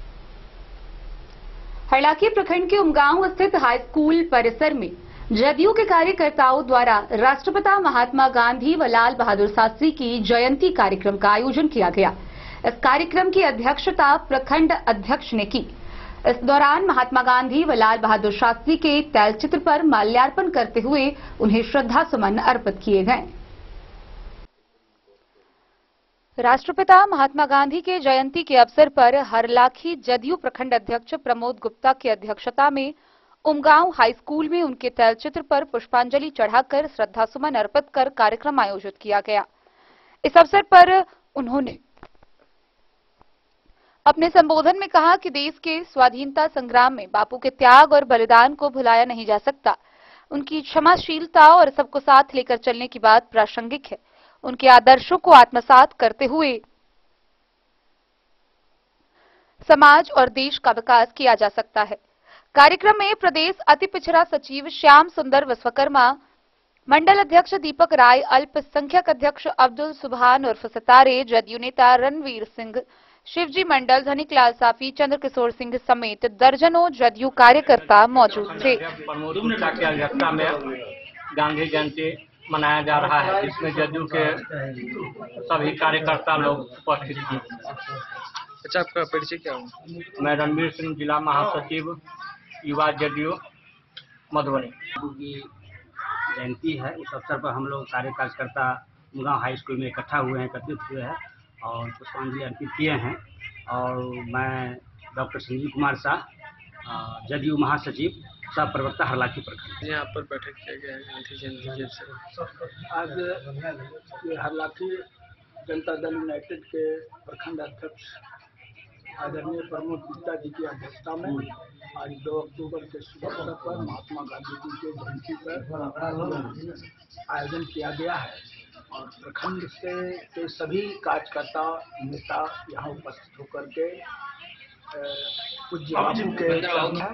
हरलाखी प्रखंड के उमगांव स्थित हाई स्कूल परिसर में जदयू के कार्यकर्ताओं द्वारा राष्ट्रपिता महात्मा गांधी व लाल बहादुर शास्त्री की जयंती कार्यक्रम का आयोजन किया गया। इस कार्यक्रम की अध्यक्षता प्रखंड अध्यक्ष ने की। इस दौरान महात्मा गांधी व लाल बहादुर शास्त्री के तैलचित्र पर माल्यार्पण करते हुए उन्हें श्रद्धा सुमन अर्पित किए गए। राष्ट्रपिता महात्मा गांधी के जयंती के अवसर पर हरलाखी जदयू प्रखंड अध्यक्ष प्रमोद गुप्ता की अध्यक्षता में उमगांव हाई स्कूल में उनके तैलचित्र पर पुष्पांजलि चढ़ाकर श्रद्धासुमन अर्पित कर कार्यक्रम आयोजित किया गया। इस अवसर पर उन्होंने अपने संबोधन में कहा कि देश के स्वाधीनता संग्राम में बापू के त्याग और बलिदान को भुलाया नहीं जा सकता। उनकी क्षमाशीलता और सबको साथ लेकर चलने की बात प्रासंगिक है। उनके आदर्शों को आत्मसात करते हुए समाज और देश का विकास किया जा सकता है। कार्यक्रम में प्रदेश अति पिछड़ा सचिव श्याम सुंदर विश्वकर्मा, मंडल अध्यक्ष दीपक राय, अल्पसंख्यक अध्यक्ष अब्दुल सुभान उर्फ सितारे, जदयू नेता रणवीर सिंह, शिवजी मंडल, धनिकलाल साफी, चंद्रकिशोर सिंह समेत दर्जनों जदयू कार्यकर्ता मौजूद थे। प्रमोद गुप्ता की अध्यक्षता में गांधी जयंती मनाया जा रहा है, जिसमें जदयू के सभी कार्यकर्ता लोग उपस्थित थे। अच्छा, आपका परिचय क्या हुआ? मैं रणवीर सिंह, जिला महासचिव, युवा जदयू, मधुबनी। की जयंती है, उस अवसर पर हम लोग सारे कार्यकर्ता उमगांव हाई स्कूल में इकट्ठा हुए हैं, एकत्रित हुए हैं और पुष्पांजलि अर्पित किए हैं। और मैं डॉक्टर संजीव कुमार शाह, जदयू महासचिव, सह प्रवक्ता हरलाखी प्रखंड। यहाँ पर बैठक किया गया है गांधी जयंती के अवसर। आज ये हरलाखी जनता दल यूनाइटेड के प्रखंड अध्यक्ष आदरणीय प्रमोद गुप्ता जी की अध्यक्षता में आज 2 अक्टूबर के शुभ अवसर पर महात्मा गांधी जी के जयंती पर आयोजन किया गया है और प्रखंड से के सभी कार्यकर्ता नेता यहाँ उपस्थित होकर के पूज्य बापू के हैं।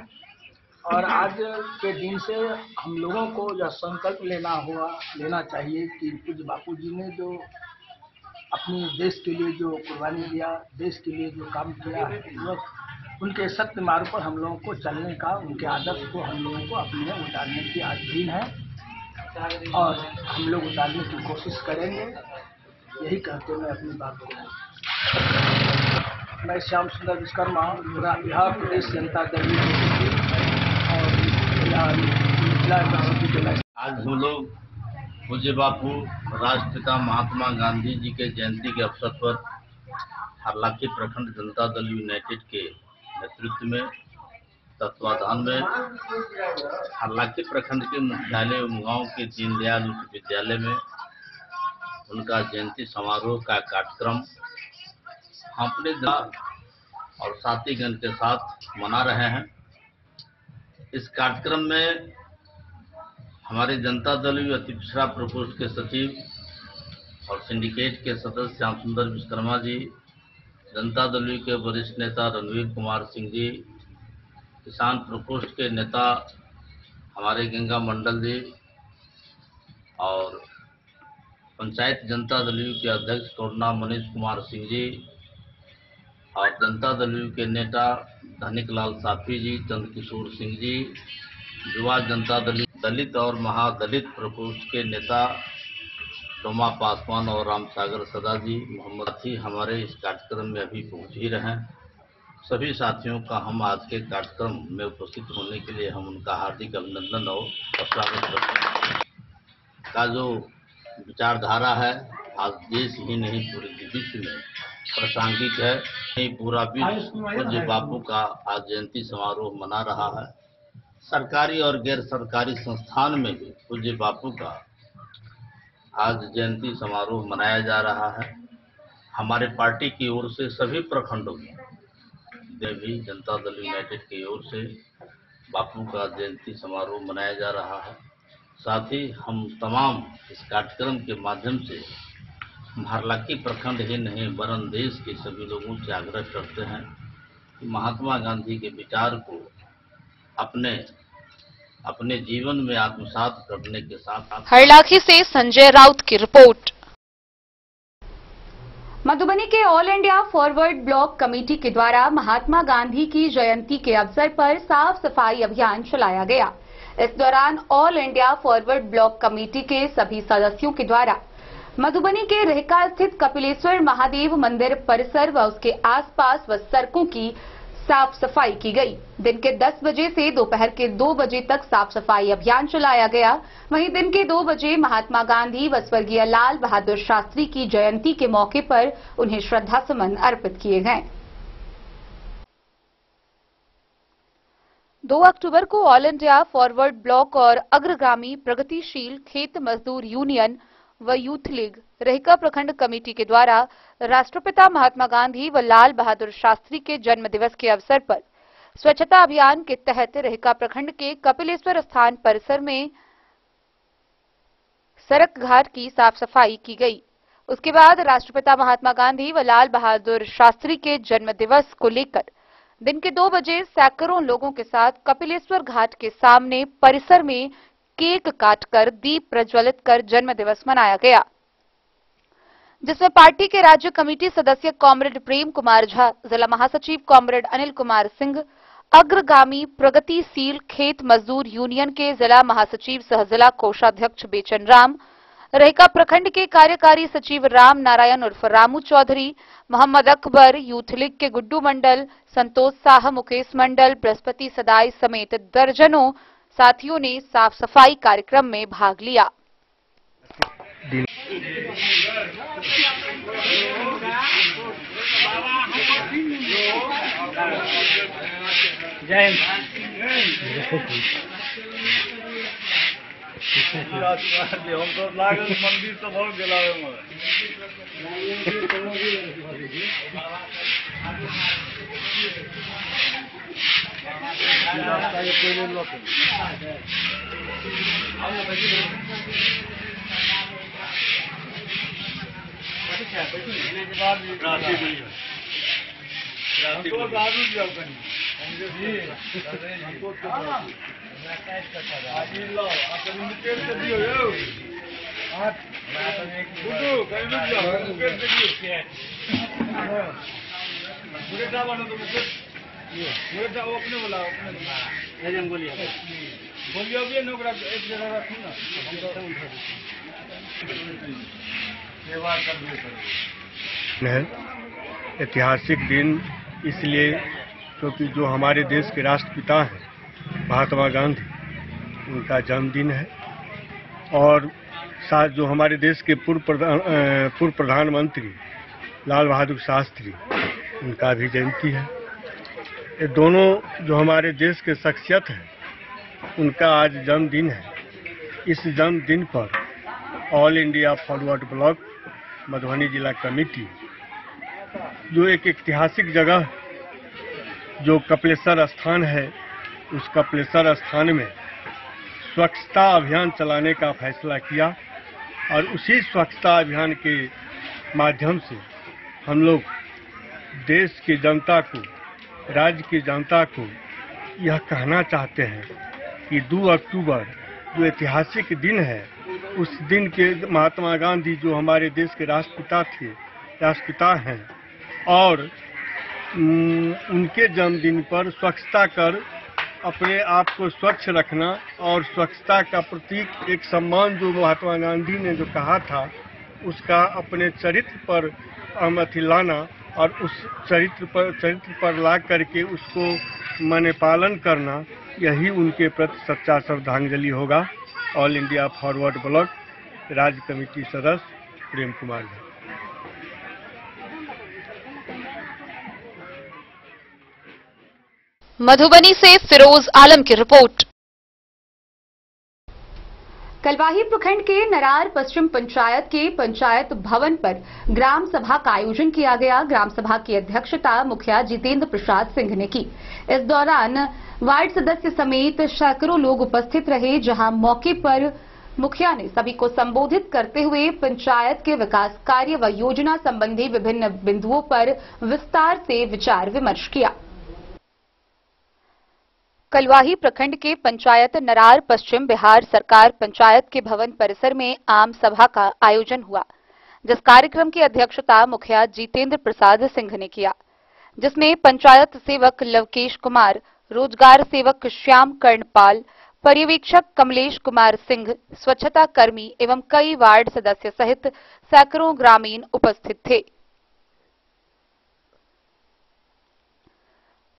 और आज के दिन से हम लोगों को यह संकल्प लेना चाहिए कि पूज्य बापू जी ने जो अपने देश के लिए जो कुर्बानी दिया, देश के लिए जो काम किया है, उनके सत्य मार्ग पर हम लोगों को चलने का, उनके आदर्श को हम लोगों को अपने उतारने की आज दिन है और हम लोग उतारने की कोशिश करेंगे। यही कहते मैं अपनी बात को मैं श्याम सुंदर विश्वकर्मा, बिहार प्रदेश जनता दल और आज हम लोग पूज्य बापू राष्ट्रपिता महात्मा गांधी जी के जयंती के अवसर पर हरलाखी प्रखंड जनता दल यूनाइटेड के नेतृत्व में, तत्वाधान में हरलाखी प्रखंड के मुख्यालय उमगांव के दीनदयाल उच्च विद्यालय में उनका जयंती समारोह का कार्यक्रम हम अपने और साथीगण के साथ मना रहे हैं। इस कार्यक्रम में हमारे जनता दल यू अति पिछड़ा प्रकोष्ठ के सचिव और सिंडिकेट के सदस्य श्याम सुंदर विश्वकर्मा जी, जनता दल यू के वरिष्ठ नेता रणवीर कुमार सिंह जी, किसान प्रकोष्ठ के नेता हमारे गंगा मंडल जी और पंचायत जनता दल यू के अध्यक्ष कोरोना मनीष कुमार सिंह जी और जनता दल यू के नेता धनिक लाल साफी जी, चंद्रकिशोर सिंह जी, युवा जनता दल दलित और महादलित प्रकोष्ठ के नेता टोमा पासवान और रामसागर सदा जी, मोहम्मद अथी हमारे इस कार्यक्रम में अभी पहुंच ही रहे हैं। सभी साथियों का हम आज के कार्यक्रम में उपस्थित होने के लिए हम उनका हार्दिक अभिनंदन और स्वागत करते हैं। का जो विचारधारा है आज देश ही नहीं पूरे विश्व में प्रासंगिक है। पूरा विश्व पूज्य बापू का आज जयंती समारोह मना रहा है। सरकारी और गैर सरकारी संस्थान में भी पूज्य बापू का आज जयंती समारोह मनाया जा रहा है। हमारे पार्टी की ओर से सभी प्रखंडों में भी जनता दल यूनाइटेड की ओर से बापू का जयंती समारोह मनाया जा रहा है। साथ ही हम तमाम इस कार्यक्रम के माध्यम से हरलाखी प्रखंड ही नहीं वरन देश के सभी लोगों से आग्रह करते हैं कि महात्मा गांधी के विचार को अपने जीवन में आत्मसात करने के साथ हरलाखी से संजय राउत की रिपोर्ट। मधुबनी के all India forward block committee के द्वारा महात्मा गांधी की जयंती के अवसर पर साफ सफाई अभियान चलाया गया। इस दौरान all India forward block committee के सभी सदस्यों के द्वारा मधुबनी के रेहका स्थित कपिलेश्वर महादेव मंदिर परिसर व उसके आसपास व सड़कों की साफ सफाई की गई। दिन के 10 बजे से दोपहर के 2 बजे तक साफ सफाई अभियान चलाया गया। वहीं दिन के 2 बजे महात्मा गांधी व स्वर्गीय लाल बहादुर शास्त्री की जयंती के मौके पर उन्हें श्रद्धासुमन अर्पित किए गए। 2 अक्टूबर को ऑल इंडिया फॉरवर्ड ब्लॉक और अग्रगामी प्रगतिशील खेत मजदूर यूनियन व यूथ लीग रेहका प्रखंड कमेटी के द्वारा राष्ट्रपिता महात्मा गांधी व लाल बहादुर शास्त्री के जन्म दिवस के अवसर पर स्वच्छता अभियान के तहत रेहका प्रखंड के कपिलेश्वर स्थान परिसर में सड़क घाट की साफ सफाई की गई। उसके बाद राष्ट्रपिता महात्मा गांधी व लाल बहादुर शास्त्री के जन्म दिवस को लेकर दिन के 2 बजे सैकड़ों लोगों के साथ कपिलेश्वर घाट के सामने परिसर में केक काटकर दीप प्रज्वलित कर जन्म दिवस मनाया गया, जिसमें पार्टी के राज्य कमेटी सदस्य कॉमरेड प्रेम कुमार झा, जिला महासचिव कॉमरेड अनिल कुमार सिंह, अग्रगामी प्रगतिशील खेत मजदूर यूनियन के जिला महासचिव सह जिला कोषाध्यक्ष बेचन राम, रेहका प्रखंड के कार्यकारी सचिव राम नारायण उर्फ रामू चौधरी, मोहम्मद अकबर, यूथ लीग के गुड्डू मंडल, संतोष शाह, मुकेश मंडल, बृहस्पति सदाई समेत दर्जनों साथियों ने साफ सफाई कार्यक्रम में भाग लिया। मंदिर तो बहुत गला ऐतिहासिक दिन इसलिए क्योंकि जो हमारे देश के राष्ट्रपिता हैं महात्मा गांधी, उनका जन्मदिन है और साथ जो हमारे देश के पूर्व प्रधानमंत्री लाल बहादुर शास्त्री, उनका भी जयंती है। ये दोनों जो हमारे देश के शख्सियत हैं, उनका आज जन्मदिन है। इस जन्मदिन पर all India forward block Madhubani जिला कमेटी, जो एक ऐतिहासिक जगह जो कपिलेश्वर स्थान है, उस कपिलेश्वर स्थान में स्वच्छता अभियान चलाने का फैसला किया और उसी स्वच्छता अभियान के माध्यम से हम लोग देश की जनता को, राज्य की जनता को यह कहना चाहते हैं कि 2 अक्टूबर जो ऐतिहासिक दिन है, उस दिन के महात्मा गांधी जो हमारे देश के राष्ट्रपिता हैं और उनके जन्मदिन पर स्वच्छता कर अपने आप को स्वच्छ रखना और स्वच्छता का प्रतीक एक सम्मान जो महात्मा गांधी ने जो कहा था उसका अपने चरित्र पर लाना और उस चरित्र पर ला करके उसको माने पालन करना, यही उनके प्रति सच्चा श्रद्धांजलि होगा। ऑल इंडिया फॉरवर्ड ब्लॉक राज्य कमेटी सदस्य प्रेम कुमार जी। मधुबनी से फिरोज आलम की रिपोर्ट। कलवाही प्रखंड के नरार पश्चिम पंचायत के पंचायत भवन पर ग्राम सभा का आयोजन किया गया। ग्राम सभा की अध्यक्षता मुखिया जितेंद्र प्रसाद सिंह ने की। इस दौरान वार्ड सदस्य समेत सैकड़ों लोग उपस्थित रहे, जहां मौके पर मुखिया ने सभी को संबोधित करते हुए पंचायत के विकास कार्य व योजना संबंधी विभिन्न बिंदुओं पर विस्तार से विचार विमर्श किया। कलवाही प्रखंड के पंचायत नरार पश्चिम बिहार सरकार पंचायत के भवन परिसर में आम सभा का आयोजन हुआ, जिस कार्यक्रम की अध्यक्षता मुखिया जितेंद्र प्रसाद सिंह ने किया, जिसमें पंचायत सेवक लवकेश कुमार, रोजगार सेवक श्याम कर्णपाल, पर्यवेक्षक कमलेश कुमार सिंह, स्वच्छता कर्मी एवं कई वार्ड सदस्य सहित सैकड़ों ग्रामीण उपस्थित थे।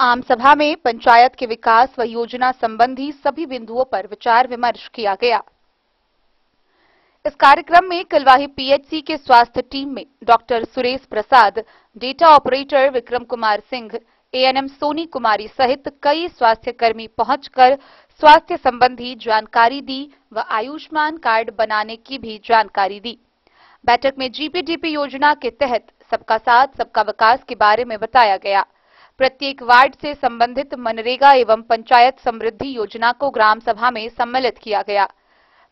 आम सभा में पंचायत के विकास व योजना संबंधी सभी बिंदुओं पर विचार विमर्श किया गया। इस कार्यक्रम में कलवाही पीएचसी के स्वास्थ्य टीम में doctor Suresh Prasad, data operator Vikram Kumar Singh, ANM Soni Kumari सहित कई स्वास्थ्य कर्मी पहुंचकर स्वास्थ्य संबंधी जानकारी दी व आयुष्मान कार्ड बनाने की भी जानकारी दी। बैठक में जीपीडीपी योजना के तहत सबका साथ सबका विकास के बारे में बताया गया। प्रत्येक वार्ड से संबंधित मनरेगा एवं पंचायत समृद्धि योजना को ग्राम सभा में सम्मिलित किया गया।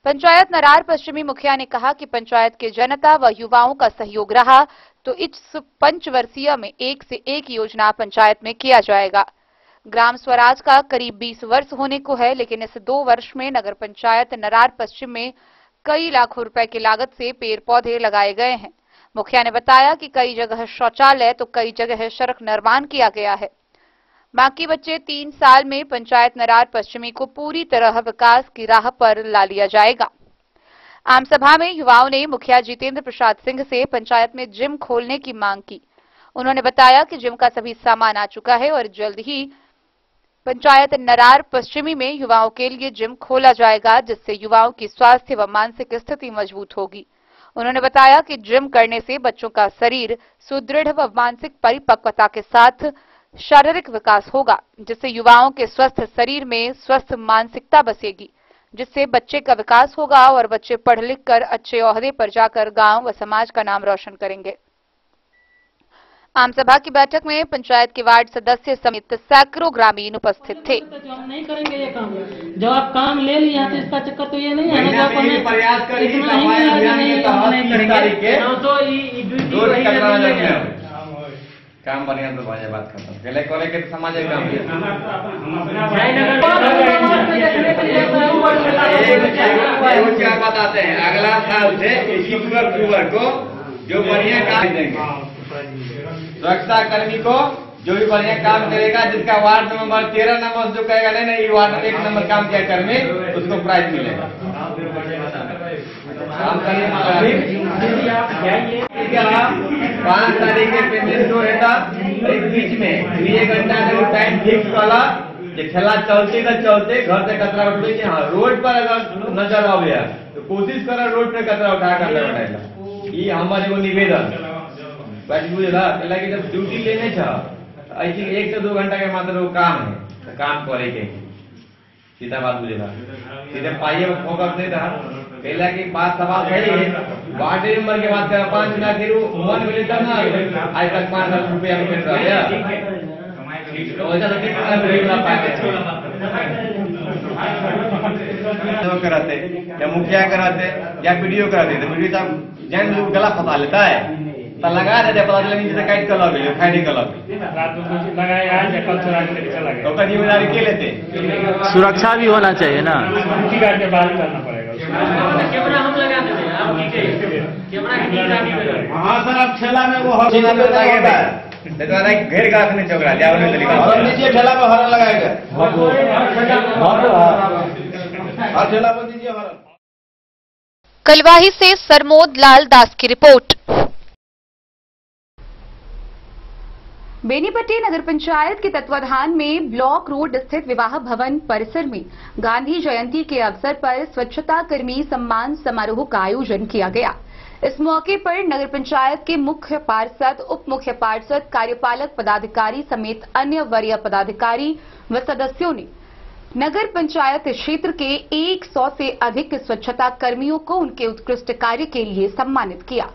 पंचायत नरार पश्चिमी मुखिया ने कहा कि पंचायत के जनता व युवाओं का सहयोग रहा तो इस पंचवर्षीय में एक से एक योजना पंचायत में किया जाएगा। ग्राम स्वराज का करीब 20 वर्ष होने को है, लेकिन इस 2 वर्ष में नगर पंचायत नरार पश्चिम में कई लाखों रुपए की लागत से पेड़ पौधे लगाए गए हैं। मुखिया ने बताया कि कई जगह शौचालय तो कई जगह सड़क निर्माण किया गया है। बाकी बच्चे 3 साल में पंचायत नरार पश्चिमी को पूरी तरह विकास की राह पर ला लिया जाएगा। आम सभा में युवाओं ने मुखिया जितेंद्र प्रसाद सिंह से पंचायत में जिम खोलने की मांग की। उन्होंने बताया कि जिम का सभी सामान आ चुका है और जल्द ही पंचायत नरार पश्चिमी में युवाओं के लिए जिम खोला जाएगा, जिससे युवाओं की स्वास्थ्य व मानसिक स्थिति मजबूत होगी। उन्होंने बताया कि जिम करने से बच्चों का शरीर सुदृढ़ व मानसिक परिपक्वता के साथ शारीरिक विकास होगा, जिससे युवाओं के स्वस्थ शरीर में स्वस्थ मानसिकता बसेगी, जिससे बच्चे का विकास होगा और बच्चे पढ़ लिख कर अच्छे ओहदे पर जाकर गांव व समाज का नाम रोशन करेंगे। आम सभा की बैठक में पंचायत के वार्ड सदस्य समेत सैकड़ों ग्रामीण उपस्थित थे। नहीं करेंगे ये काम, जब आप काम ले लिया तो इसका चक्कर तो ये नहीं है ना, प्रयास काम बढ़िया तो भाई बात खत्म पहले कोले के समाज काम क्या बताते हैं। अगला साल से 21 अक्टूबर को जो बढ़िया काम देंगे सुरक्षा कर्मी को, जो भी बढ़िया काम करेगा, जिसका वार्ड नंबर 13 नंबर जो कहेगा नहीं नहीं वार्ड 1 नंबर काम किया कर्मी, उसको प्राइज मिलेगा। 5 तारीख के पेमेंट जो रहता बीच में 1 घंटा जो टाइम फिक्स वाला खेला चलते तो चलते घर से कचरा उठे कि हाँ रोड पर अगर नजर आ गया तो कोशिश करो रोड पे कचरा उठा कर उठाएगा। ये हमारे वो निवेदन बुझला कि जब ड्यूटी लेने ऐसी 1 से 2 घंटा के मात्र वो काम है तो काम करे के सीधा बात बुझेगा। सीधे पाइए फोकस नहीं रहा। पहला की बात सवाल सही है, वार्ड नंबर के बात कर 5 मिनट फिर मन मिले तब ना आज तक 5 लाख रुपया मिल रहा है। कराते या मुखिया कराते या वीडियो कराते तो वीडियो साहब जैन लोग गला फंसा लेता है तो लगा देते पता चला नीचे से काट कर लगे फायरिंग कर लगे तो उसका जिम्मेदारी के लेते। सुरक्षा भी होना चाहिए ना। कैमरा हम लगा देते हैं, आप कैमरा हाँ सर, अब ठेला में वो हर घेर का नहीं चौकड़ा नीचे ठेला में हर लगाएगा ठेला पर दीजिए हर। कलवाही से सरमोद लाल दास की रिपोर्ट। बेनीपट्टी नगर पंचायत के तत्वाधान में ब्लॉक रोड स्थित विवाह भवन परिसर में गांधी जयंती के अवसर पर स्वच्छता कर्मी सम्मान समारोह का आयोजन किया गया। इस मौके पर नगर पंचायत के मुख्य पार्षद, उप मुख्य पार्षद, कार्यपालक पदाधिकारी समेत अन्य वरीय पदाधिकारी व सदस्यों ने नगर पंचायत क्षेत्र के 100 से अधिक स्वच्छता कर्मियों को उनके उत्कृष्ट कार्य के लिए सम्मानित किया।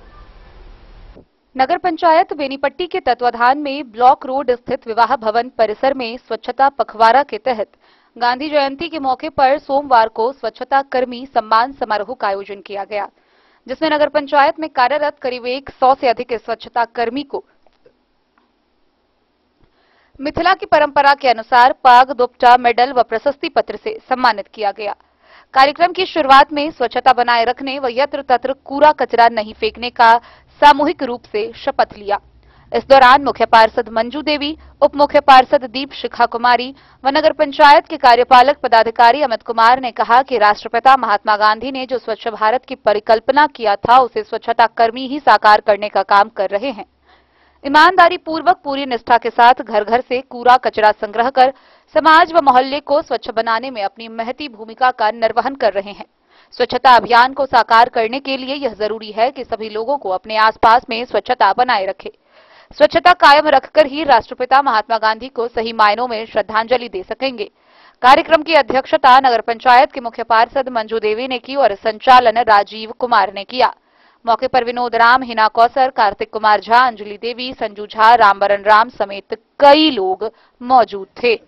नगर पंचायत बेनीपट्टी के तत्वाधान में ब्लॉक रोड स्थित विवाह भवन परिसर में स्वच्छता पखवाड़ा के तहत गांधी जयंती के मौके पर सोमवार को स्वच्छता कर्मी सम्मान समारोह का आयोजन किया गया, जिसमें नगर पंचायत में कार्यरत करीब 100 से अधिक स्वच्छता कर्मी को मिथिला की परंपरा के अनुसार पाग, दुपट्टा, मेडल व प्रशस्ति पत्र से सम्मानित किया गया। कार्यक्रम की शुरुआत में स्वच्छता बनाए रखने व यत्र तत्र कूड़ा कचरा नहीं फेंकने का सामूहिक रूप से शपथ लिया। इस दौरान मुख्य पार्षद मंजू देवी, उप मुख्य पार्षद दीप शिखा कुमारी व नगर पंचायत के कार्यपालक पदाधिकारी अमित कुमार ने कहा कि राष्ट्रपिता महात्मा गांधी ने जो स्वच्छ भारत की परिकल्पना किया था, उसे स्वच्छता कर्मी ही साकार करने का काम कर रहे हैं। ईमानदारी पूर्वक पूरी निष्ठा के साथ घर घर से कूड़ा कचरा संग्रह कर समाज व मोहल्ले को स्वच्छ बनाने में अपनी महती भूमिका का निर्वहन कर रहे हैं। स्वच्छता अभियान को साकार करने के लिए यह जरूरी है कि सभी लोगों को अपने आसपास में स्वच्छता बनाए रखें। स्वच्छता कायम रखकर ही राष्ट्रपिता महात्मा गांधी को सही मायनों में श्रद्धांजलि दे सकेंगे। कार्यक्रम की अध्यक्षता नगर पंचायत के मुख्य पार्षद मंजू देवी ने की और संचालन राजीव कुमार ने किया। मौके पर विनोद राम, हिना कौसर, कार्तिक कुमार झा, अंजलि देवी, संजू झा, रामबरन राम समेत कई लोग मौजूद थे।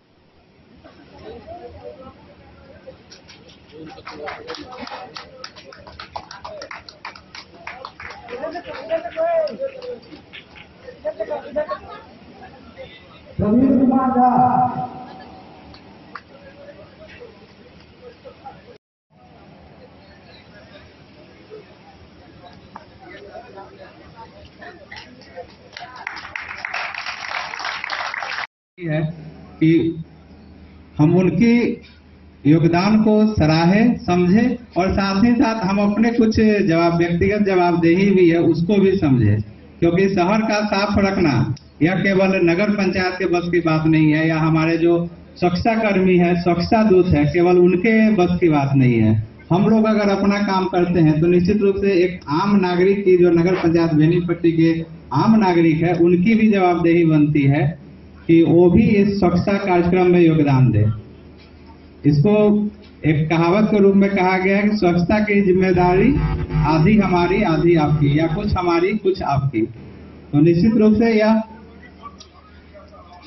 है कि हम उनकी योगदान को सराहें, समझें और साथ ही साथ हम अपने कुछ व्यक्तिगत जवाबदेही भी है उसको भी समझें, क्योंकि शहर का साफ रखना यह केवल नगर पंचायत के बस की बात नहीं है, या हमारे जो स्वच्छता कर्मी है, स्वच्छता दूत है, केवल उनके बस की बात नहीं है। हम लोग अगर अपना काम करते हैं तो निश्चित रूप से एक आम नागरिक की, जो नगर पंचायत बेनीपट्टी के आम नागरिक है, उनकी भी जवाबदेही बनती है कि वो भी इस स्वच्छता कार्यक्रम में योगदान दे। इसको एक कहावत के रूप में कहा गया है कि स्वच्छता की जिम्मेदारी आधी हमारी आधी आपकी, या कुछ हमारी कुछ आपकी। तो निश्चित रूप से यह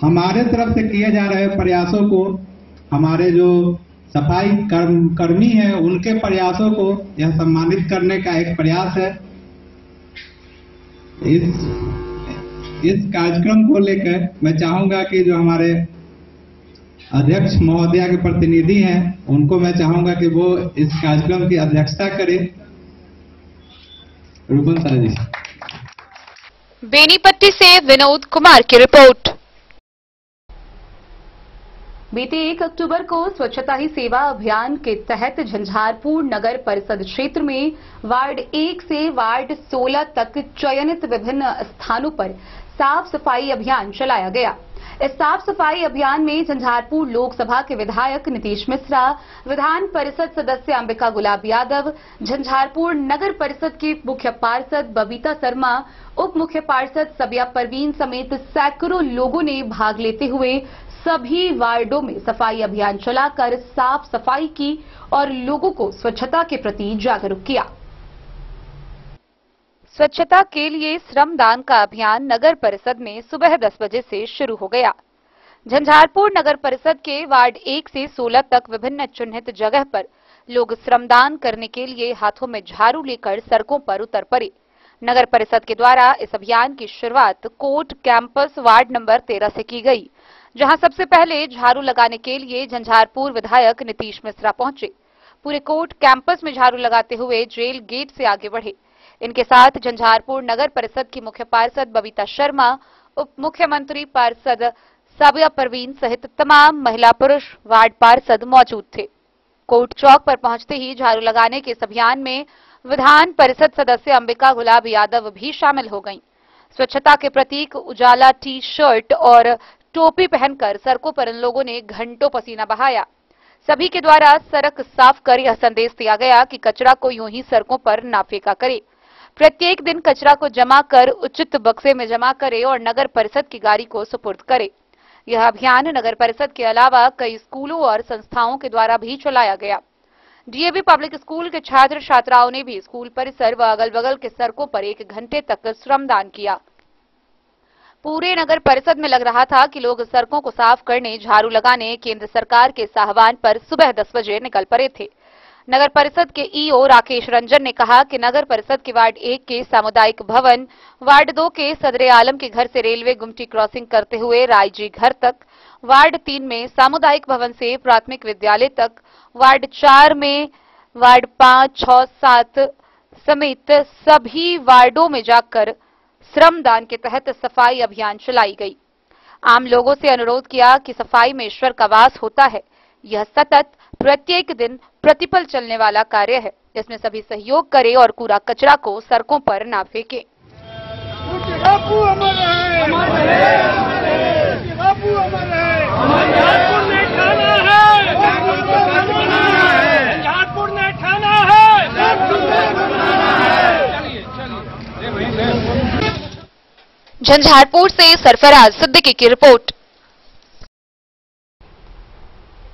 हमारे तरफ से किए जा रहे प्रयासों को, हमारे जो सफाई कर्मी हैं उनके प्रयासों को यह सम्मानित करने का एक प्रयास है। इस कार्यक्रम को लेकर मैं चाहूंगा कि जो हमारे अध्यक्ष महोदया के प्रतिनिधि हैं उनको मैं चाहूंगा कि वो इस कार्यक्रम की अध्यक्षता करें। रुकन सर जी। बेनीपट्टी से विनोद कुमार की रिपोर्ट। बीते 1 अक्टूबर को स्वच्छता ही सेवा अभियान के तहत झंझारपुर नगर परिषद क्षेत्र में वार्ड 1 से वार्ड 16 तक चयनित विभिन्न स्थानों पर साफ सफाई अभियान चलाया गया। इस साफ सफाई अभियान में झंझारपुर लोकसभा के विधायक नीतीश मिश्रा, विधान परिषद सदस्य अंबिका गुलाब यादव, झंझारपुर नगर परिषद के मुख्य पार्षद बबीता शर्मा, उप मुख्य पार्षद सबिया परवीन समेत सैकड़ों लोगों ने भाग लेते हुए सभी वार्डों में सफाई अभियान चलाकर साफ सफाई की और लोगों को स्वच्छता के प्रति जागरूक किया। स्वच्छता के लिए श्रमदान का अभियान नगर परिषद में सुबह 10 बजे से शुरू हो गया। झंझारपुर नगर परिषद के वार्ड 1 से 16 तक विभिन्न चिन्हित जगह पर लोग श्रमदान करने के लिए हाथों में झाड़ू लेकर सड़कों पर उतर पड़े। नगर परिषद के द्वारा इस अभियान की शुरुआत कोर्ट कैंपस वार्ड नंबर 13 से की गई, जहां सबसे पहले झाड़ू लगाने के लिए झंझारपुर विधायक नीतीश मिश्रा पहुंचे। पूरे कोर्ट कैंपस में झाड़ू लगाते हुए जेल गेट से आगे बढ़े। इनके साथ झंझारपुर नगर परिषद की मुख्य पार्षद बबीता शर्मा, उप मुख्यमंत्री पार्षद साबिया परवीन सहित तमाम महिला पुरुष वार्ड पार्षद मौजूद थे। कोर्ट चौक पर पहुंचते ही झाड़ू लगाने के इस अभियान में विधान परिषद सदस्य अंबिका गुलाब यादव भी शामिल हो गईं। स्वच्छता के प्रतीक उजाला टी शर्ट और टोपी पहनकर सड़कों पर इन लोगों ने घंटों पसीना बहाया। सभी के द्वारा सड़क साफ कर यह संदेश दिया गया कि कचरा को यूं ही सड़कों पर ना फेंका करे। प्रत्येक दिन कचरा को जमा कर उचित बक्से में जमा करे और नगर परिषद की गाड़ी को सुपुर्द करे। यह अभियान नगर परिषद के अलावा कई स्कूलों और संस्थाओं के द्वारा भी चलाया गया। डीएवी पब्लिक स्कूल के छात्र छात्राओं ने भी स्कूल परिसर व अगल बगल के सड़कों पर 1 घंटे तक श्रमदान किया। पूरे नगर परिषद में लग रहा था कि लोग सड़कों को साफ करने, झाड़ू लगाने केंद्र सरकार के इस आह्वान पर सुबह 10 बजे निकल पड़े थे। नगर परिषद के ईओ राकेश रंजन ने कहा कि नगर परिषद के वार्ड 1 के सामुदायिक भवन, वार्ड 2 के सदरे आलम के घर से रेलवे गुमटी क्रॉसिंग करते हुए रायजी घर तक, वार्ड 3 में सामुदायिक भवन से प्राथमिक विद्यालय तक, वार्ड 4 में वार्ड 5, 6, 7 समेत सभी वार्डों में जाकर श्रमदान के तहत सफाई अभियान चलाई गई। आम लोगों से अनुरोध किया कि सफाई में ईश्वर का वास होता है। यह सतत प्रत्येक दिन प्रतिपल चलने वाला कार्य है। इसमें सभी सहयोग करें और कूड़ा कचरा को सड़कों पर ना फेंकें। झंझारपुर से सरफराज सिद्दीकी की रिपोर्ट।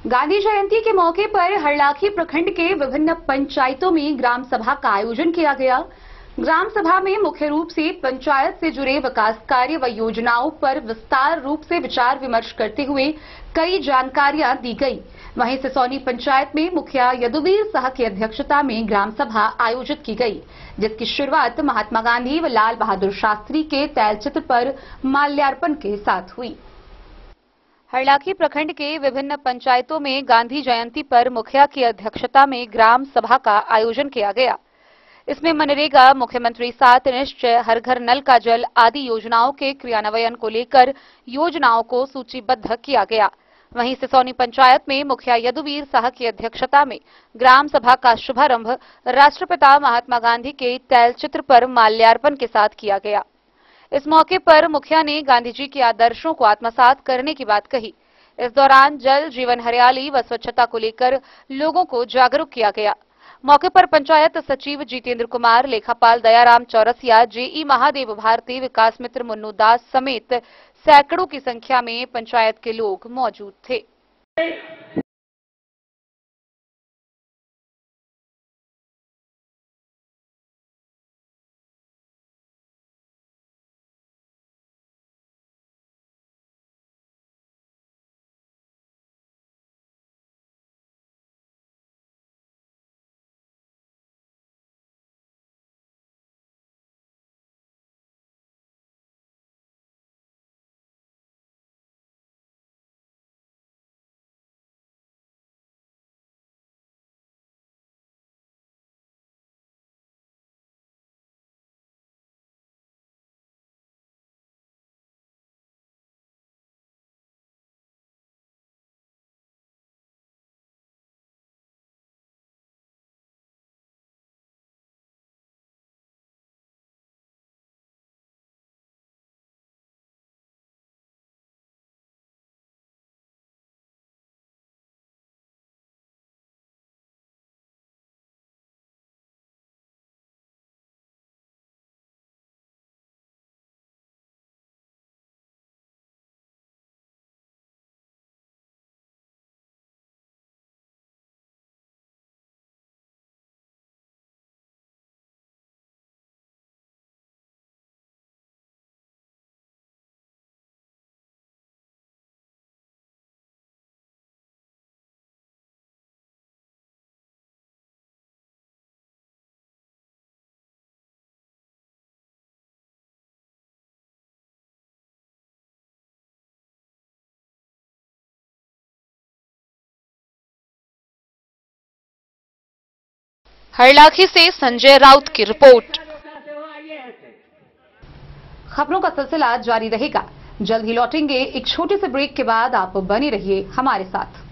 गांधी जयंती के मौके पर हरलाखी प्रखंड के विभिन्न पंचायतों में ग्राम सभा का आयोजन किया गया। ग्राम सभा में मुख्य रूप से पंचायत से जुड़े विकास कार्य व योजनाओं पर विस्तार रूप से विचार विमर्श करते हुए कई जानकारियां दी गई। वहीं सिसौनी पंचायत में मुखिया यदुवीर साह की अध्यक्षता में ग्राम सभा आयोजित की गई, जिसकी शुरुआत महात्मा गांधी व लाल बहादुर शास्त्री के तैलचित्र पर माल्यार्पण के साथ हुई। हरलाखी प्रखंड के विभिन्न पंचायतों में गांधी जयंती पर मुखिया की अध्यक्षता में ग्राम सभा का आयोजन किया गया। इसमें मनरेगा, मुख्यमंत्री 7 निश्चय, हर घर नल का जल आदि योजनाओं के क्रियान्वयन को लेकर योजनाओं को सूचीबद्ध किया गया। वहीं सिसौनी पंचायत में मुखिया यदुवीर साह की अध्यक्षता में ग्राम सभा का शुभारंभ राष्ट्रपिता महात्मा गांधी के तैलचित्र पर माल्यार्पण के साथ किया गया। इस मौके पर मुखिया ने गांधी जी के आदर्शों को आत्मसात करने की बात कही। इस दौरान जल, जीवन, हरियाली व स्वच्छता को लेकर लोगों को जागरूक किया गया। मौके पर पंचायत सचिव जितेंद्र कुमार, लेखापाल दयाराम चौरसिया, जेई महादेव भारती, विकास मित्र मुन्नू दास समेत सैकड़ों की संख्या में पंचायत के लोग मौजूद थे। हरलाखी से संजय राउत की रिपोर्ट। खबरों का सिलसिला जारी रहेगा। जल्द ही लौटेंगे एक छोटे से ब्रेक के बाद। आप बने रहिए हमारे साथ।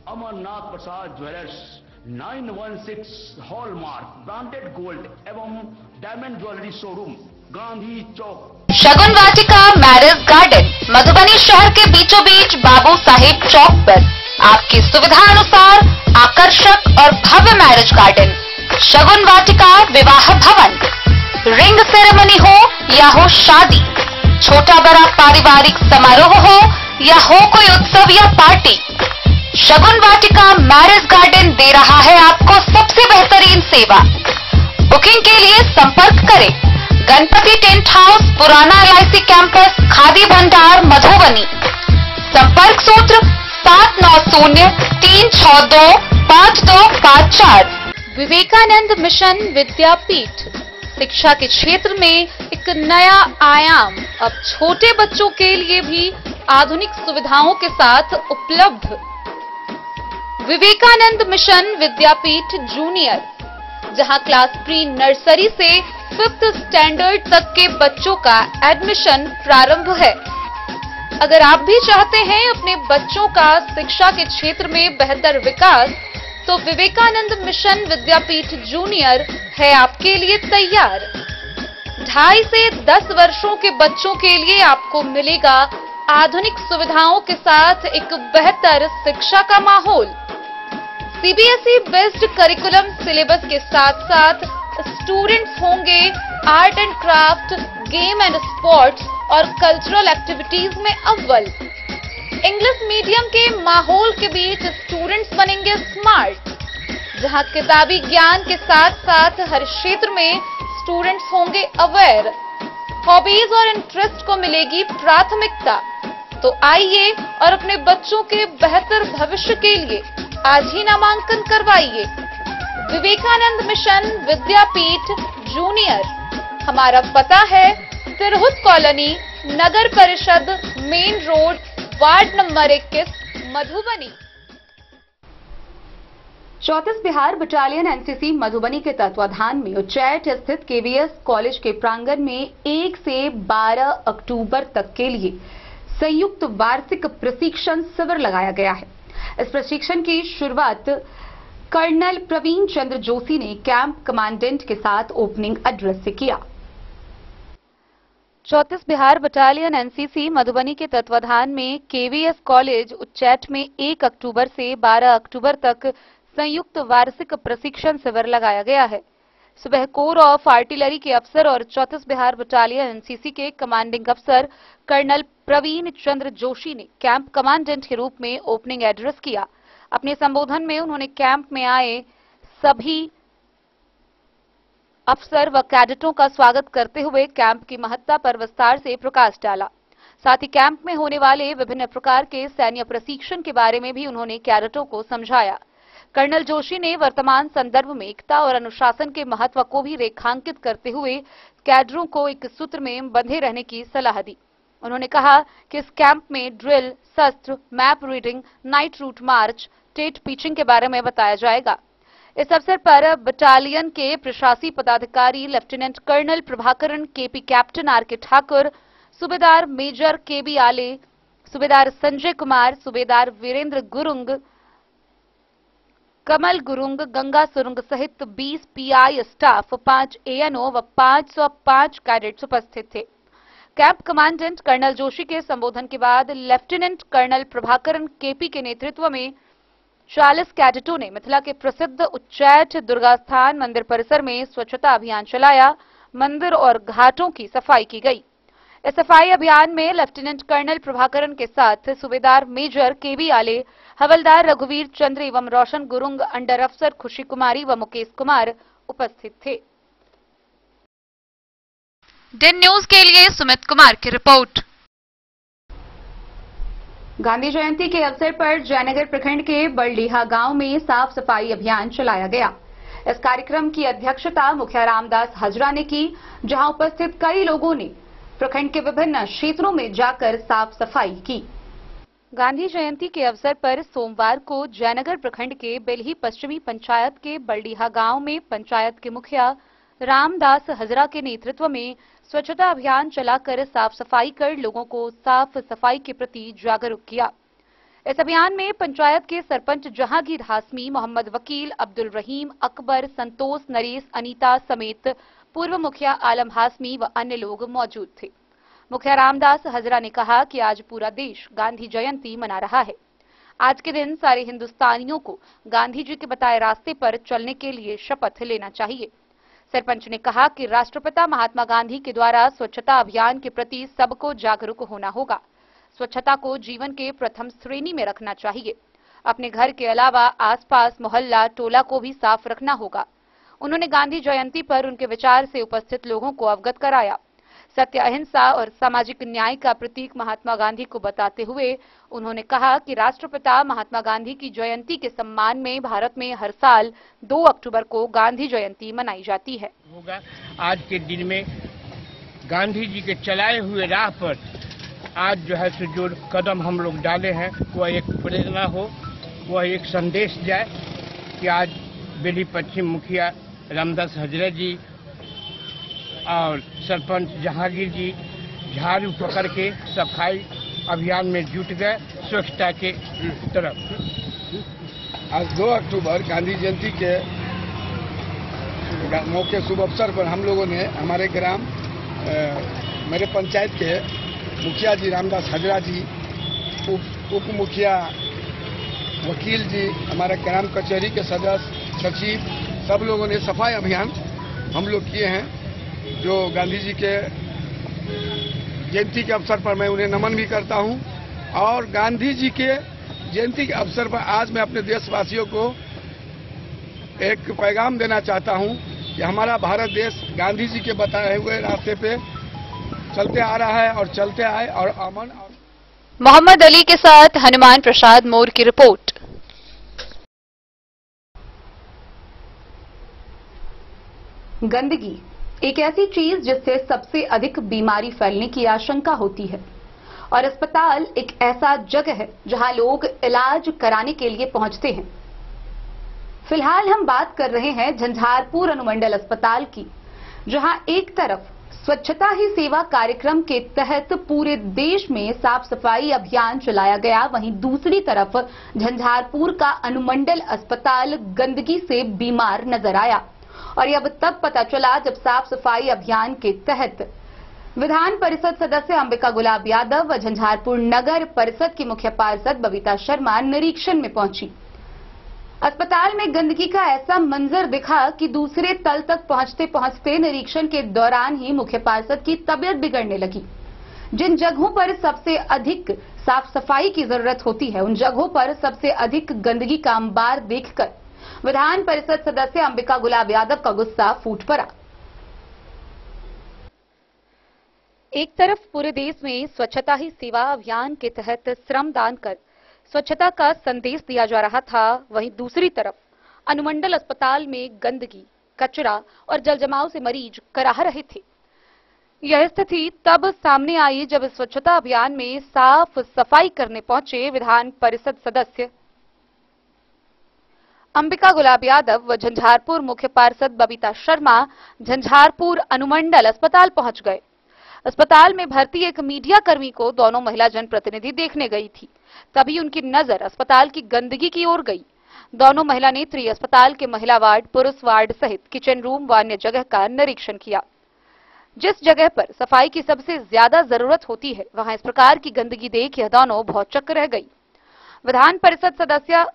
अमरनाथ प्रसाद ज्वेलर्स 916 हॉलमार्क ब्रांडेड गोल्ड एवं डायमंड ज्वेलरी शोरूम, गांधी चौक। शगुन वाटिका मैरिज गार्डन मधुबनी शहर के बीचों बीच बाबू साहिब चौक पर आपकी सुविधा अनुसार आकर्षक और भव्य मैरिज गार्डन। शगुन वाटिका विवाह भवन, रिंग सेरेमनी हो या हो शादी, छोटा बड़ा पारिवारिक समारोह हो या हो कोई उत्सव या पार्टी, शगुन वाटिका मैरिज गार्डन दे रहा है आपको सबसे बेहतरीन सेवा। बुकिंग के लिए संपर्क करें गणपति टेंट हाउस, पुराना LIC कैंपस, खादी भंडार, मधुबनी। संपर्क सूत्र 7903625254। विवेकानंद मिशन विद्यापीठ शिक्षा के क्षेत्र में एक नया आयाम अब छोटे बच्चों के लिए भी आधुनिक सुविधाओं के साथ उपलब्ध। विवेकानंद मिशन विद्यापीठ जूनियर, जहां क्लास प्री नर्सरी से 5th स्टैंडर्ड तक के बच्चों का एडमिशन प्रारंभ है। अगर आप भी चाहते हैं अपने बच्चों का शिक्षा के क्षेत्र में बेहतर विकास, तो विवेकानंद मिशन विद्यापीठ जूनियर है आपके लिए तैयार। 2.5 से 10 वर्षों के बच्चों के लिए आपको मिलेगा आधुनिक सुविधाओं के साथ एक बेहतर शिक्षा का माहौल। CBSE बेस्ड करिकुलम सिलेबस के साथ साथ स्टूडेंट्स होंगे art and craft, game and sports और कल्चरल एक्टिविटीज में अव्वल। इंग्लिश मीडियम के माहौल के बीच स्टूडेंट्स बनेंगे स्मार्ट, जहां किताबी ज्ञान के साथ साथ हर क्षेत्र में स्टूडेंट्स होंगे अवेयर। हॉबीज और इंटरेस्ट को मिलेगी प्राथमिकता। तो आइए और अपने बच्चों के बेहतर भविष्य के लिए आज ही नामांकन करवाइए। विवेकानंद मिशन विद्यापीठ जूनियर। हमारा पता है तिरहुत कॉलोनी, नगर परिषद, main road, ward number 21, Madhubani. 34 Bihar battalion NCC Madhubani के तत्वाधान में उच्चैठ स्थित KVS कॉलेज के प्रांगण में 1 से 12 अक्टूबर तक के लिए संयुक्त वार्षिक प्रशिक्षण शिविर लगाया गया है। इस प्रशिक्षण की शुरुआत कर्नल प्रवीण चंद्र जोशी ने कैंप कमांडेंट के साथ ओपनिंग एड्रेस से किया। 34 बिहार बटालियन NCC मधुबनी के तत्वाधान में KVS कॉलेज उच्चैठ में 1 अक्टूबर से 12 अक्टूबर तक संयुक्त वार्षिक प्रशिक्षण शिविर लगाया गया है। सुबह कोर ऑफ आर्टिलरी के अफसर और 34 बिहार बटालियन NCC के कमांडिंग अफसर कर्नल प्रवीण चंद्र जोशी ने कैंप कमांडेंट के रूप में ओपनिंग एड्रेस किया। अपने संबोधन में उन्होंने कैंप में आए सभी अफसर व कैडेटों का स्वागत करते हुए कैंप की महत्ता पर विस्तार से प्रकाश डाला। साथ ही कैंप में होने वाले विभिन्न प्रकार के सैन्य प्रशिक्षण के बारे में भी उन्होंने कैडेटों को समझाया। कर्नल जोशी ने वर्तमान संदर्भ में एकता और अनुशासन के महत्व को भी रेखांकित करते हुए कैडरों को एक सूत्र में बंधे रहने की सलाह दी। उन्होंने कहा कि इस कैंप में ड्रिल, शस्त्र, map reading, night route march, टेट पिचिंग के बारे में बताया जाएगा। इस अवसर पर बटालियन के प्रशासकीय पदाधिकारी lieutenant colonel Prabhakaran KP captain RK Thakur, subedar major KB आले, सूबेदार संजय कुमार, सूबेदार वीरेंद्र गुरुंग, कमल गुरुंग, गंगा सुरुंग सहित 20 PI स्टाफ, 5 ANO व 505 कैडेट्स उपस्थित थे। कैंप कमांडेंट कर्नल जोशी के संबोधन के बाद लेफ्टिनेंट कर्नल प्रभाकरण KP के नेतृत्व में 40 कैडेटों ने मिथिला के प्रसिद्ध उच्चैठ दुर्गा स्थान मंदिर परिसर में स्वच्छता अभियान चलाया। मंदिर और घाटों की सफाई की गई। इस सफाई अभियान में लेफ्टिनेंट कर्नल प्रभाकरन के साथ सूबेदार मेजर केबी आले, हवलदार रघुवीर चंद्र एवं रोशन गुरुंग, अंडर अफसर खुशी कुमारी व मुकेश कुमार उपस्थित थे। दिन न्यूज के लिए सुमित कुमार की रिपोर्ट। गांधी जयंती के अवसर पर जयनगर प्रखंड के बड़लीहा गांव में साफ सफाई अभियान चलाया गया। इस कार्यक्रम की अध्यक्षता मुखिया रामदास हजरा ने की, जहां उपस्थित कई लोगों ने प्रखंड के विभिन्न क्षेत्रों में जाकर साफ सफाई की। गांधी जयंती के अवसर पर सोमवार को जयनगर प्रखंड के बेल्ही पश्चिमी पंचायत के बड़लीहा गांव में पंचायत के मुखिया रामदास हजरा के नेतृत्व में स्वच्छता अभियान चलाकर साफ सफाई कर लोगों को साफ सफाई के प्रति जागरूक किया। इस अभियान में पंचायत के सरपंच जहांगीर हाशमी, मोहम्मद वकील, अब्दुल रहीम, अकबर, संतोष, नरेश, अनीता समेत पूर्व मुखिया आलम हाशमी व अन्य लोग मौजूद थे। मुखिया रामदास हजरा ने कहा कि आज पूरा देश गांधी जयंती मना रहा है। आज के दिन सारे हिंदुस्तानियों को गांधी जी के बताए रास्ते पर चलने के लिए शपथ लेना चाहिए। सरपंच ने कहा कि राष्ट्रपिता महात्मा गांधी के द्वारा स्वच्छता अभियान के प्रति सबको जागरूक होना होगा। स्वच्छता को जीवन के प्रथम श्रेणी में रखना चाहिए। अपने घर के अलावा आसपास मोहल्ला टोला को भी साफ रखना होगा। उन्होंने गांधी जयंती पर उनके विचार से उपस्थित लोगों को अवगत कराया। सत्य, अहिंसा और सामाजिक न्याय का प्रतीक महात्मा गांधी को बताते हुए उन्होंने कहा कि राष्ट्रपिता महात्मा गांधी की जयंती के सम्मान में भारत में हर साल 2 अक्टूबर को गांधी जयंती मनाई जाती है। होगा आज के दिन में गांधी जी के चलाए हुए राह पर आज जो है सो जो कदम हम लोग डाले हैं वह एक प्रेरणा हो, वह एक संदेश जाए कि आज बेल्ही पश्चिम मुखिया रामदास हजरा जी और सरपंच जहांगीर जी झाड़ू पकड़ के सफाई अभियान में जुट गए स्वच्छता के तरफ। आज 2 अक्टूबर गांधी जयंती के मौके शुभ अवसर पर हम लोगों ने हमारे ग्राम मेरे पंचायत के मुखिया जी रामदास हजरा जी, उप मुखिया वकील जी, हमारे ग्राम कचहरी के सदस्य, सचिव, सब लोगों ने सफाई अभियान हम लोग किए हैं। जो गांधी जी के जयंती के अवसर पर मैं उन्हें नमन भी करता हूं और गांधी जी के जयंती के अवसर पर आज मैं अपने देशवासियों को एक पैगाम देना चाहता हूं कि हमारा भारत देश गांधी जी के बताए हुए रास्ते पे चलते आ रहा है और चलते आए और अमन। मोहम्मद अली के साथ हनुमान प्रसाद मोर की रिपोर्ट। गंदगी एक ऐसी चीज जिससे सबसे अधिक बीमारी फैलने की आशंका होती है और अस्पताल एक ऐसा जगह है जहां लोग इलाज कराने के लिए पहुंचते हैं। फिलहाल हम बात कर रहे हैं झंझारपुर अनुमंडल अस्पताल की, जहां एक तरफ स्वच्छता ही सेवा कार्यक्रम के तहत पूरे देश में साफ सफाई अभियान चलाया गया, वहीं दूसरी तरफ झंझारपुर का अनुमंडल अस्पताल गंदगी से बीमार नजर आया। और यह अब तब पता चला जब साफ सफाई अभियान के तहत विधान परिषद सदस्य अंबिका गुलाब यादव व झंझारपुर नगर परिषद की मुख्य पार्षद बबीता शर्मा निरीक्षण में पहुंची। अस्पताल में गंदगी का ऐसा मंजर दिखा कि दूसरे तल तक पहुंचते पहुंचते निरीक्षण के दौरान ही मुख्य पार्षद की तबीयत बिगड़ने लगी। जिन जगहों पर सबसे अधिक साफ सफाई की जरूरत होती है, उन जगहों पर सबसे अधिक गंदगी का अंबार देखकर विधान परिषद सदस्य अंबिका गुलाब यादव का गुस्सा फूट पड़ा। एक तरफ पूरे देश में स्वच्छता ही सेवा अभियान के तहत श्रमदान कर स्वच्छता का संदेश दिया जा रहा था, वहीं दूसरी तरफ अनुमंडल अस्पताल में गंदगी, कचरा और जलजमाव से मरीज कराह रहे थे। यह स्थिति तब सामने आई जब स्वच्छता अभियान में साफ सफाई करने पहुंचे विधान परिषद सदस्य अंबिका गुलाब यादव व झंझारपुर मुख्य पार्षद बबीता शर्मा झंझारपुर अनुमंडल अस्पताल पहुंच गए। अस्पताल में भर्ती एक मीडिया कर्मी को दोनों महिला जनप्रतिनिधि देखने गई थी, तभी उनकी नजर अस्पताल की गंदगी की ओर गई। दोनों महिला नेत्री अस्पताल के महिला वार्ड, पुरुष वार्ड सहित किचन रूम व अन्य जगह का निरीक्षण किया। जिस जगह पर सफाई की सबसे ज्यादा जरूरत होती है, वहां इस प्रकार की गंदगी देख यह दोनों भौचक्क रह गई। विधान परिषद सदस्य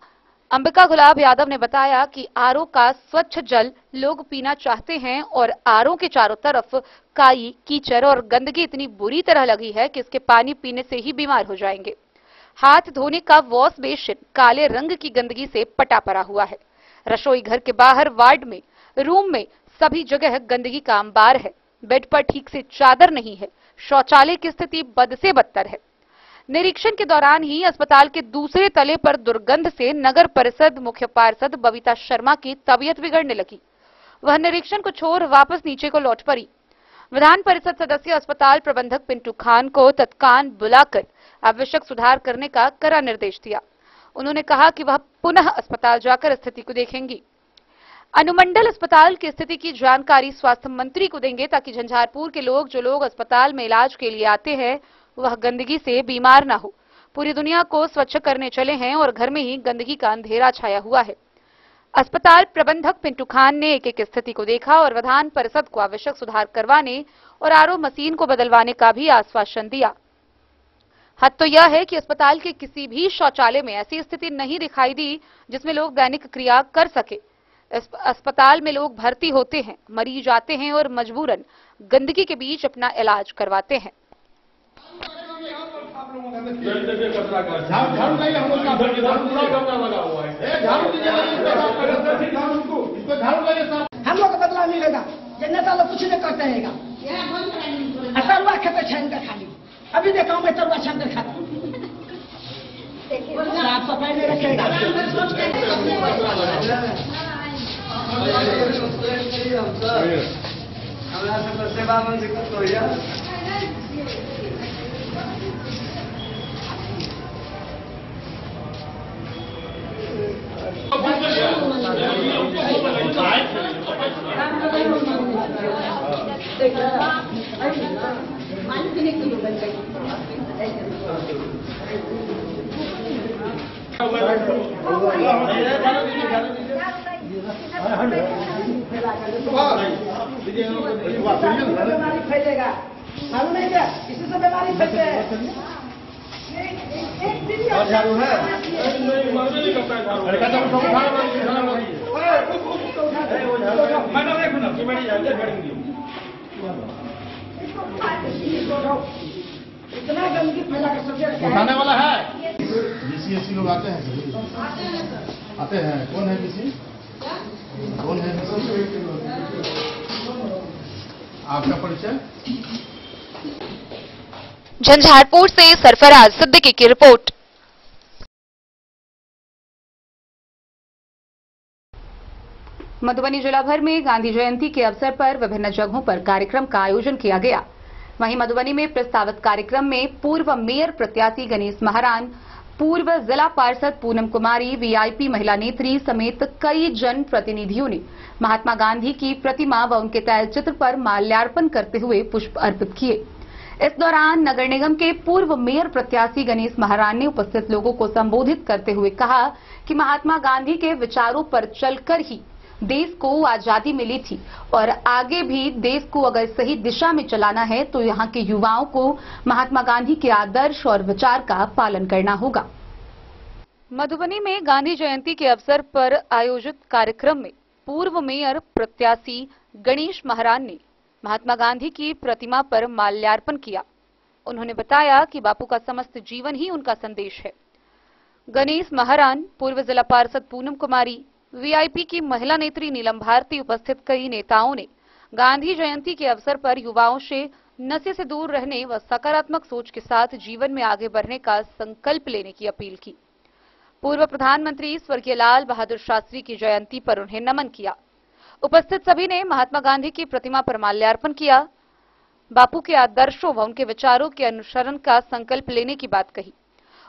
अंबिका गुलाब यादव ने बताया कि आरओ का स्वच्छ जल लोग पीना चाहते हैं और आरओ के चारों तरफ काई, कीचड़ और गंदगी इतनी बुरी तरह लगी है कि इसके पानी पीने से ही बीमार हो जाएंगे। हाथ धोने का वॉश बेसिन काले रंग की गंदगी से पटा पड़ा हुआ है। रसोई घर के बाहर, वार्ड में, रूम में सभी जगह गंदगी का अंबार है। बेड पर ठीक से चादर नहीं है। शौचालय की स्थिति बद से बदतर है। निरीक्षण के दौरान ही अस्पताल के दूसरे तले पर दुर्गंध से नगर परिषद मुख्य पार्षद बबीता शर्मा की तबीयत बिगड़ने लगी। वह निरीक्षण को छोड़ वापस नीचे को लौट पड़ी। विधान परिषद सदस्य अस्पताल प्रबंधक पिंटू खान को तत्काल बुलाकर आवश्यक सुधार करने का कड़ा निर्देश दिया। उन्होंने कहा कि वह पुनः अस्पताल जाकर स्थिति को देखेंगी। अनुमंडल अस्पताल की स्थिति की जानकारी स्वास्थ्य मंत्री को देंगे ताकि झंझारपुर के लोग जो लोग अस्पताल में इलाज के लिए आते हैं वह गंदगी से बीमार ना हो। पूरी दुनिया को स्वच्छ करने चले हैं और घर में ही गंदगी का अंधेरा छाया हुआ है। अस्पताल प्रबंधक पिंटू खान ने एक एक स्थिति को देखा और विधान परिषद को आवश्यक सुधार करवाने और आरओ मशीन को बदलवाने का भी आश्वासन दिया। हद तो यह है कि अस्पताल के किसी भी शौचालय में ऐसी स्थिति नहीं दिखाई दी जिसमें लोग दैनिक क्रिया कर सके। इस अस्पताल में लोग भर्ती होते हैं, मरीज आते हैं और मजबूरन गंदगी के बीच अपना इलाज करवाते हैं। हम लोग को बदलाव मिलेगा। ये नेता लोग कुछ नहीं करते हैं। तरुआ खेते छान कर खाली। अभी देखा मैं तरुआ छान कर खाता। साफ सफाई नहीं रखेगा। सेवा में दिक्कत हो है। बीमारी फैलेगा। मालूम नहीं क्या इसी से बीमारी फैलते हैं। और झाड़ू है इतना गंदगी फैला कर सोचे उठाने वाला है। बीसीएससी लोग आते हैं, आते हैं। कौन है बीसी? कौन है आपका परिचय? झंझारपुर से सरफराज सिद्दीकी की रिपोर्ट। मधुबनी जिला भर में गांधी जयंती के अवसर पर विभिन्न जगहों पर कार्यक्रम का आयोजन किया गया। वहीं मधुबनी में प्रस्तावित कार्यक्रम में पूर्व मेयर प्रत्याशी गणेश महारान, पूर्व जिला पार्षद पूनम कुमारी, वीआईपी महिला नेत्री समेत कई जन प्रतिनिधियों ने महात्मा गांधी की प्रतिमा व उनके तैलचित्र पर माल्यार्पण करते हुए पुष्प अर्पित किए। इस दौरान नगर निगम के पूर्व मेयर प्रत्याशी गणेश महारान ने उपस्थित लोगों को संबोधित करते हुए कहा कि महात्मा गांधी के विचारों पर चलकर ही देश को आजादी मिली थी और आगे भी देश को अगर सही दिशा में चलाना है तो यहाँ के युवाओं को महात्मा गांधी के आदर्श और विचार का पालन करना होगा। मधुबनी में गांधी जयंती के अवसर पर आयोजित कार्यक्रम में पूर्व मेयर प्रत्याशी गणेश महारान ने महात्मा गांधी की प्रतिमा पर माल्यार्पण किया। उन्होंने बताया कि बापू का समस्त जीवन ही उनका संदेश है। गणेश महारान, पूर्व जिला पार्षद पूनम कुमारी, वीआईपी की महिला नेत्री नीलम भारती, उपस्थित कई नेताओं ने गांधी जयंती के अवसर पर युवाओं से नशे से दूर रहने व सकारात्मक सोच के साथ जीवन में आगे बढ़ने का संकल्प लेने की अपील की। पूर्व प्रधानमंत्री स्वर्गीय लाल बहादुर शास्त्री की जयंती पर उन्हें नमन किया। उपस्थित सभी ने महात्मा गांधी की प्रतिमा पर माल्यार्पण किया। बापू के आदर्शों व उनके विचारों के अनुसरण का संकल्प लेने की बात कही।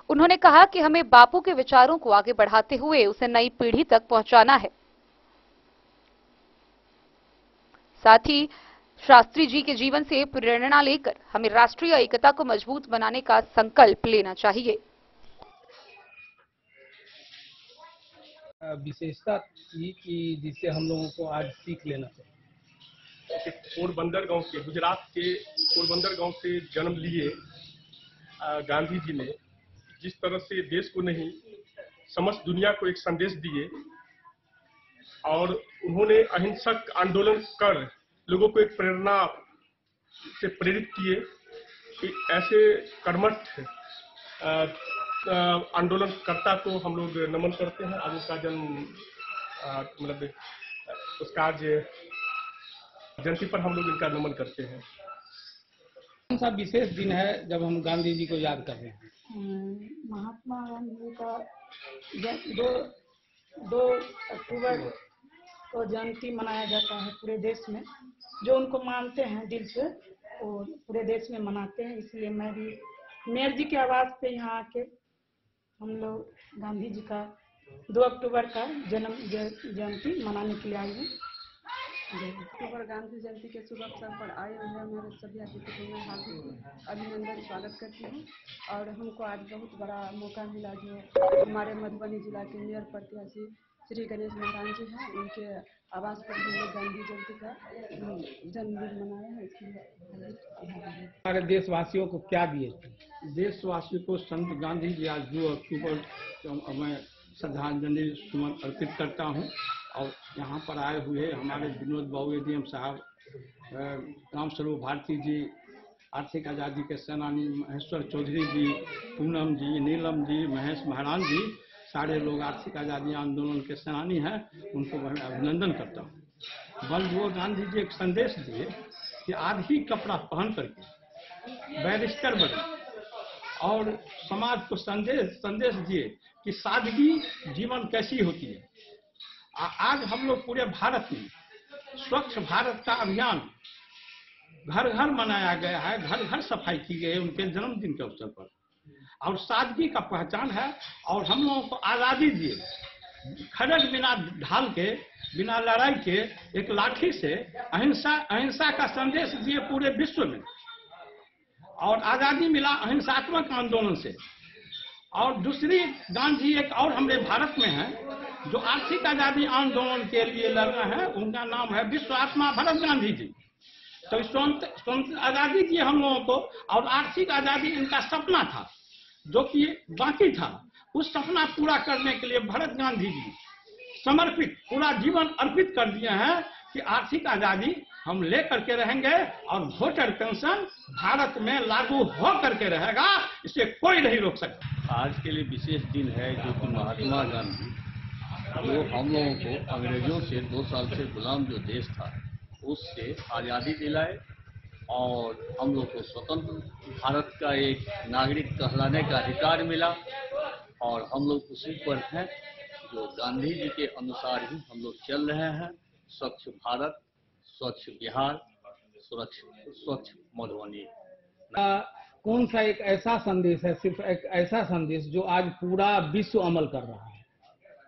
उन्होंने कहा कि हमें बापू के विचारों को आगे बढ़ाते हुए उसे नई पीढ़ी तक पहुंचाना है। साथ ही शास्त्री जी के जीवन से प्रेरणा लेकर हमें राष्ट्रीय एकता को मजबूत बनाने का संकल्प लेना चाहिए। विशेषता थी कि जिससे हम लोगों को आज सीख लेना चाहिए। पोरबंदर गांव के, गुजरात के पोरबंदर गांव से जन्म लिए गांधी जी ने जिस तरह से देश को नहीं समस्त दुनिया को एक संदेश दिए और उन्होंने अहिंसक आंदोलन कर लोगों को एक प्रेरणा से प्रेरित किए कि ऐसे कर्मठ आंदोलनकर्ता को हम लोग नमन करते हैं। आज उसका जन्म मतलब उसका आज जयंती पर हम लोग इनका नमन करते हैं। कौन सा विशेष दिन है जब हम गांधी जी को याद कर रहे हैं? महात्मा गांधी का 2 अक्टूबर को जयंती मनाया जाता है पूरे देश में। जो उनको मानते हैं दिल से वो पूरे देश में मनाते हैं। इसलिए मैं भी मेयर जी के आवाज पे यहाँ आके हम लोग गांधी जी का 2 अक्टूबर का जयंती मनाने के लिए आए हैं। अक्टूबर गांधी जयंती के शुभ अवसर पर आए हुए हैं मेरे सभी अतिथियों को मैं हार्दिक अभिनंदन स्वागत करती हूँ। और हमको आज बहुत बड़ा मौका मिला जो हमारे मधुबनी जिला के मेयर प्रत्याशी श्री गणेश महाराज जी हैं, उनके आवास पर हम लोग गांधी जयंती का जन्मदिन मनाया है। इसलिए हमारे देशवासियों को क्या दिए? देशवासियों को संत गांधी जी आज 2 अक्टूबर मैं श्रद्धांजलि सुमन अर्पित करता हूँ। और यहाँ पर आए हुए हमारे विनोद बाबू एडीएम साहब, राम स्वरूप भारती जी, आर्थिक आज़ादी के सेनानी महेश्वर चौधरी जी, पूनम जी, नीलम जी, महेश महाराज जी, सारे लोग आर्थिक आज़ादी आंदोलन के सेनानी हैं, उनको मैं अभिनंदन करता हूँ। बंधुओं, गांधी जी एक संदेश दिए कि आधी कपड़ा पहन करके बैरिस्टर बने और समाज को संदेश दिए कि सादगी जीवन कैसी होती है। आज हम लोग पूरे भारत में स्वच्छ भारत का अभियान घर घर मनाया गया है, घर घर सफाई की गई है उनके जन्मदिन के अवसर पर। और सादगी का पहचान है। और हम लोगों को आज़ादी दिए, खड़ग बिना ढाल के, बिना लड़ाई के, एक लाठी से अहिंसा का संदेश दिए पूरे विश्व में। और आज़ादी मिला अहिंसात्मक आंदोलन से। और दूसरी गांधी एक और हमारे भारत में है जो आर्थिक आज़ादी आंदोलन के लिए लड़ रहे हैं, उनका नाम है विश्व आत्मा भरत गांधी जी। तो स्वतंत्र आज़ादी दी हम लोगों को और आर्थिक आज़ादी इनका सपना था जो कि बाकी था। उस सपना पूरा करने के लिए भरत गांधी जी समर्पित पूरा जीवन अर्पित कर दिए हैं कि आर्थिक आज़ादी हम ले करके रहेंगे और वोटर पेंशन भारत में लागू हो करके रहेगा, इसे कोई नहीं रोक सकता। आज के लिए विशेष दिन है जो कि महात्मा गांधी जो हम लोगों को अंग्रेजों से 2 साल से गुलाम जो देश था उससे आज़ादी दिलाए और हम लोग को स्वतंत्र भारत का एक नागरिक कहलाने का अधिकार मिला। और हम लोग उसी पर हैं जो गांधी जी के अनुसार ही हम लोग चल रहे हैं। स्वच्छ भारत, स्वच्छ बिहार, स्वच्छ मधुबनी। कौन सा एक ऐसा संदेश है, सिर्फ एक ऐसा संदेश जो आज पूरा विश्व अमल कर रहा है?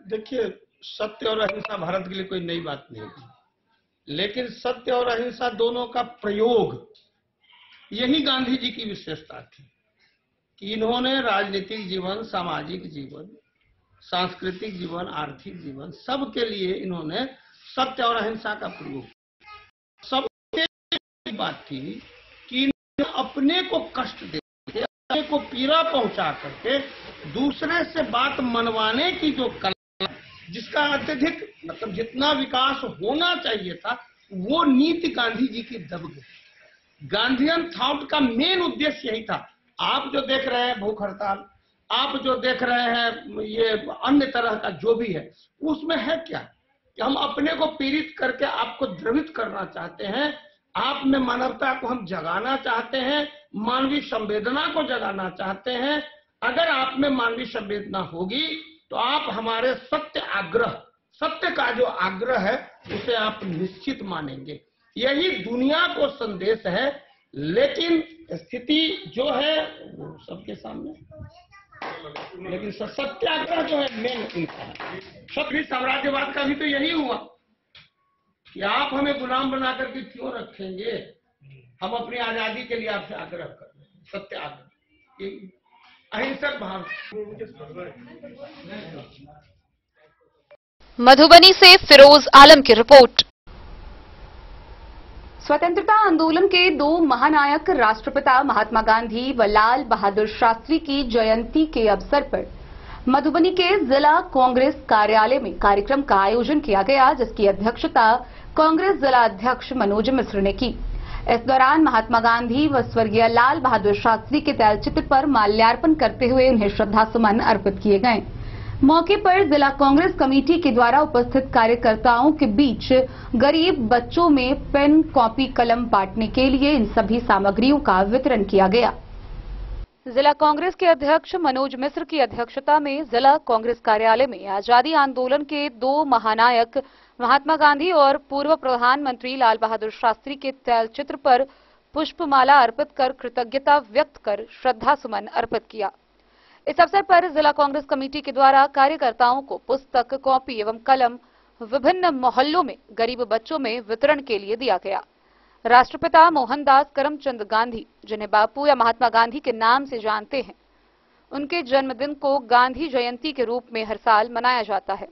देखिए, सत्य और अहिंसा भारत के लिए कोई नई बात नहीं थी, लेकिन सत्य और अहिंसा दोनों का प्रयोग यही गांधी जी की विशेषता थी कि इन्होंने राजनीतिक जीवन, सामाजिक जीवन, सांस्कृतिक जीवन, आर्थिक जीवन सबके लिए इन्होंने सत्य और अहिंसा का प्रयोग। सबके बात थी कि अपने को कष्ट देके, अपने को पीड़ा पहुंचा करके दूसरे से बात मनवाने की जो कला, जिसका अत्यधिक मतलब जितना विकास होना चाहिए था वो नीति गांधी जी की दब गई। गांधीयन थॉट का मेन उद्देश्य यही था। आप जो देख रहे हैं भूख हड़ताल, आप जो देख रहे हैं ये अन्य तरह का जो भी है, उसमें है क्या कि हम अपने को पीड़ित करके आपको द्रवित करना चाहते हैं, आप में मानवता को हम जगाना चाहते हैं, मानवीय संवेदना को जगाना चाहते हैं। अगर आप में मानवीय संवेदना होगी तो आप हमारे सत्य का जो आग्रह है उसे आप निश्चित मानेंगे। यही दुनिया को संदेश है, लेकिन स्थिति जो है वो सबके सामने। लेकिन सत्याग्रह जो है मेन उनका है। क्षत्रिय साम्राज्यवाद का भी तो यही हुआ कि आप हमें गुलाम बना करके क्यों रखेंगे, हम अपनी आजादी के लिए आपसे आग्रह कर रहे हैं, सत्याग्रह, अहिंसक भाव। मधुबनी से फिरोज आलम की रिपोर्ट। स्वतंत्रता आंदोलन के 2 महानायक राष्ट्रपिता महात्मा गांधी व लाल बहादुर शास्त्री की जयंती के अवसर पर मधुबनी के जिला कांग्रेस कार्यालय में कार्यक्रम का आयोजन किया गया, जिसकी अध्यक्षता कांग्रेस जिला अध्यक्ष मनोज मिश्र ने की। इस दौरान महात्मा गांधी व स्वर्गीय लाल बहादुर शास्त्री के तैलचित्र पर माल्यार्पण करते हुए उन्हें श्रद्धासुमन अर्पित किए गए। मौके पर जिला कांग्रेस कमेटी के द्वारा उपस्थित कार्यकर्ताओं के बीच गरीब बच्चों में पेन, कॉपी, कलम बांटने के लिए इन सभी सामग्रियों का वितरण किया गया। जिला कांग्रेस के अध्यक्ष मनोज मिश्र की अध्यक्षता में जिला कांग्रेस कार्यालय में आजादी आंदोलन के 2 महानायक महात्मा गांधी और पूर्व प्रधानमंत्री लाल बहादुर शास्त्री के तैलचित्र पर पुष्पमाला अर्पित कर कृतज्ञता व्यक्त कर श्रद्धासुमन अर्पित किया। इस अवसर पर जिला कांग्रेस कमेटी के द्वारा कार्यकर्ताओं को पुस्तक, कॉपी एवं कलम विभिन्न मोहल्लों में गरीब बच्चों में वितरण के लिए दिया गया। राष्ट्रपिता मोहनदास करमचंद गांधी, जिन्हें बापू या महात्मा गांधी के नाम से जानते हैं, उनके जन्मदिन को गांधी जयंती के रूप में हर साल मनाया जाता है।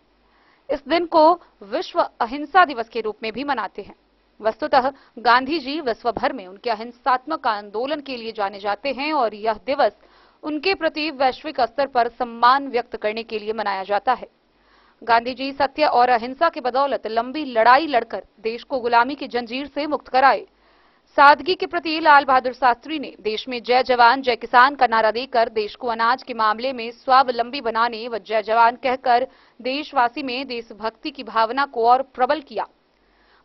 इस दिन को विश्व अहिंसा दिवस के रूप में भी मनाते हैं। वस्तुतः गांधी जी विश्व भर में उनके अहिंसात्मक आंदोलन के लिए जाने जाते हैं और यह दिवस उनके प्रति वैश्विक स्तर पर सम्मान व्यक्त करने के लिए मनाया जाता है। गांधी जी सत्य और अहिंसा की बदौलत लंबी लड़ाई लड़कर देश को गुलामी की जंजीर से मुक्त कराए। सादगी के प्रति लाल बहादुर शास्त्री ने देश में जय जवान जय किसान का नारा देकर देश को अनाज के मामले में स्वावलंबी बनाने व जय जवान कहकर देशवासी में देशभक्ति की भावना को और प्रबल किया।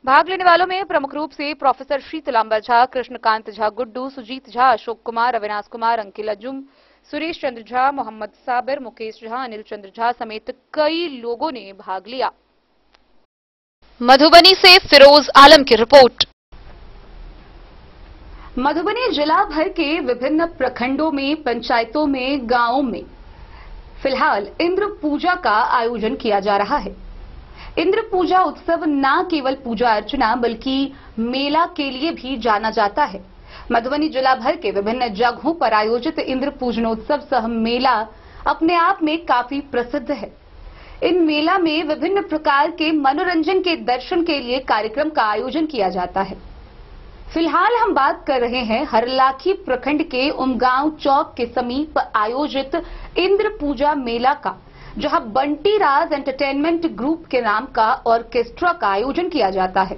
भाग लेने वालों में प्रमुख रूप से प्रोफेसर शीतलांबर झा, कृष्णकांत झा गुड्डू, सुजीत झा, अशोक कुमार, अविनाश कुमार, अंकिल अजुम, सुरेश चंद्र झा, मोहम्मद साबिर, मुकेश झा, अनिल चंद्र झा समेत कई लोगों ने भाग लिया। मधुबनी से फिरोज आलम की रिपोर्ट। मधुबनी जिला भर के विभिन्न प्रखंडों में, पंचायतों में, गांवों में फिलहाल इंद्र पूजा का आयोजन किया जा रहा है। इंद्र पूजा उत्सव न केवल पूजा अर्चना बल्कि मेला के लिए भी जाना जाता है। मधुबनी जिला भर के विभिन्न जगहों पर आयोजित इंद्र पूजनोत्सव सह मेला अपने आप में काफी प्रसिद्ध है। इन मेला में विभिन्न प्रकार के मनोरंजन के दर्शन के लिए कार्यक्रम का आयोजन किया जाता है। फिलहाल हम बात कर रहे हैं हरलाखी प्रखंड के उमगांव चौक के समीप आयोजित इंद्र पूजा मेला का, जहां बंटी राज एंटरटेनमेंट ग्रुप के नाम का ऑर्केस्ट्रा का आयोजन किया जाता है।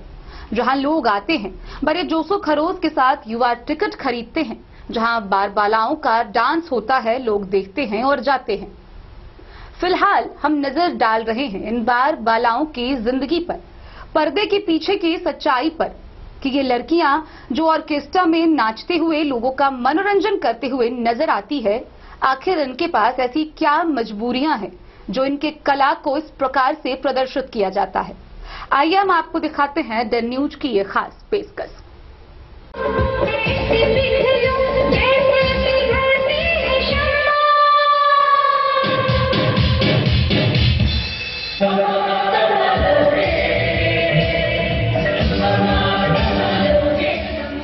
जहां लोग आते हैं, बड़े जोशो खरोश के साथ युवा टिकट खरीदते हैं, जहां बार बालाओं का डांस होता है, लोग देखते हैं और जाते हैं। फिलहाल हम नजर डाल रहे हैं इन बार बालाओं की जिंदगी पर, पर्दे के पीछे की सच्चाई पर, कि ये लड़कियां जो ऑर्केस्ट्रा में नाचते हुए लोगों का मनोरंजन करते हुए नजर आती है, आखिर इनके पास ऐसी क्या मजबूरियां हैं जो इनके कला को इस प्रकार से प्रदर्शित किया जाता है। आइए हम आपको दिखाते हैं द न्यूज की ये खास पेशकश।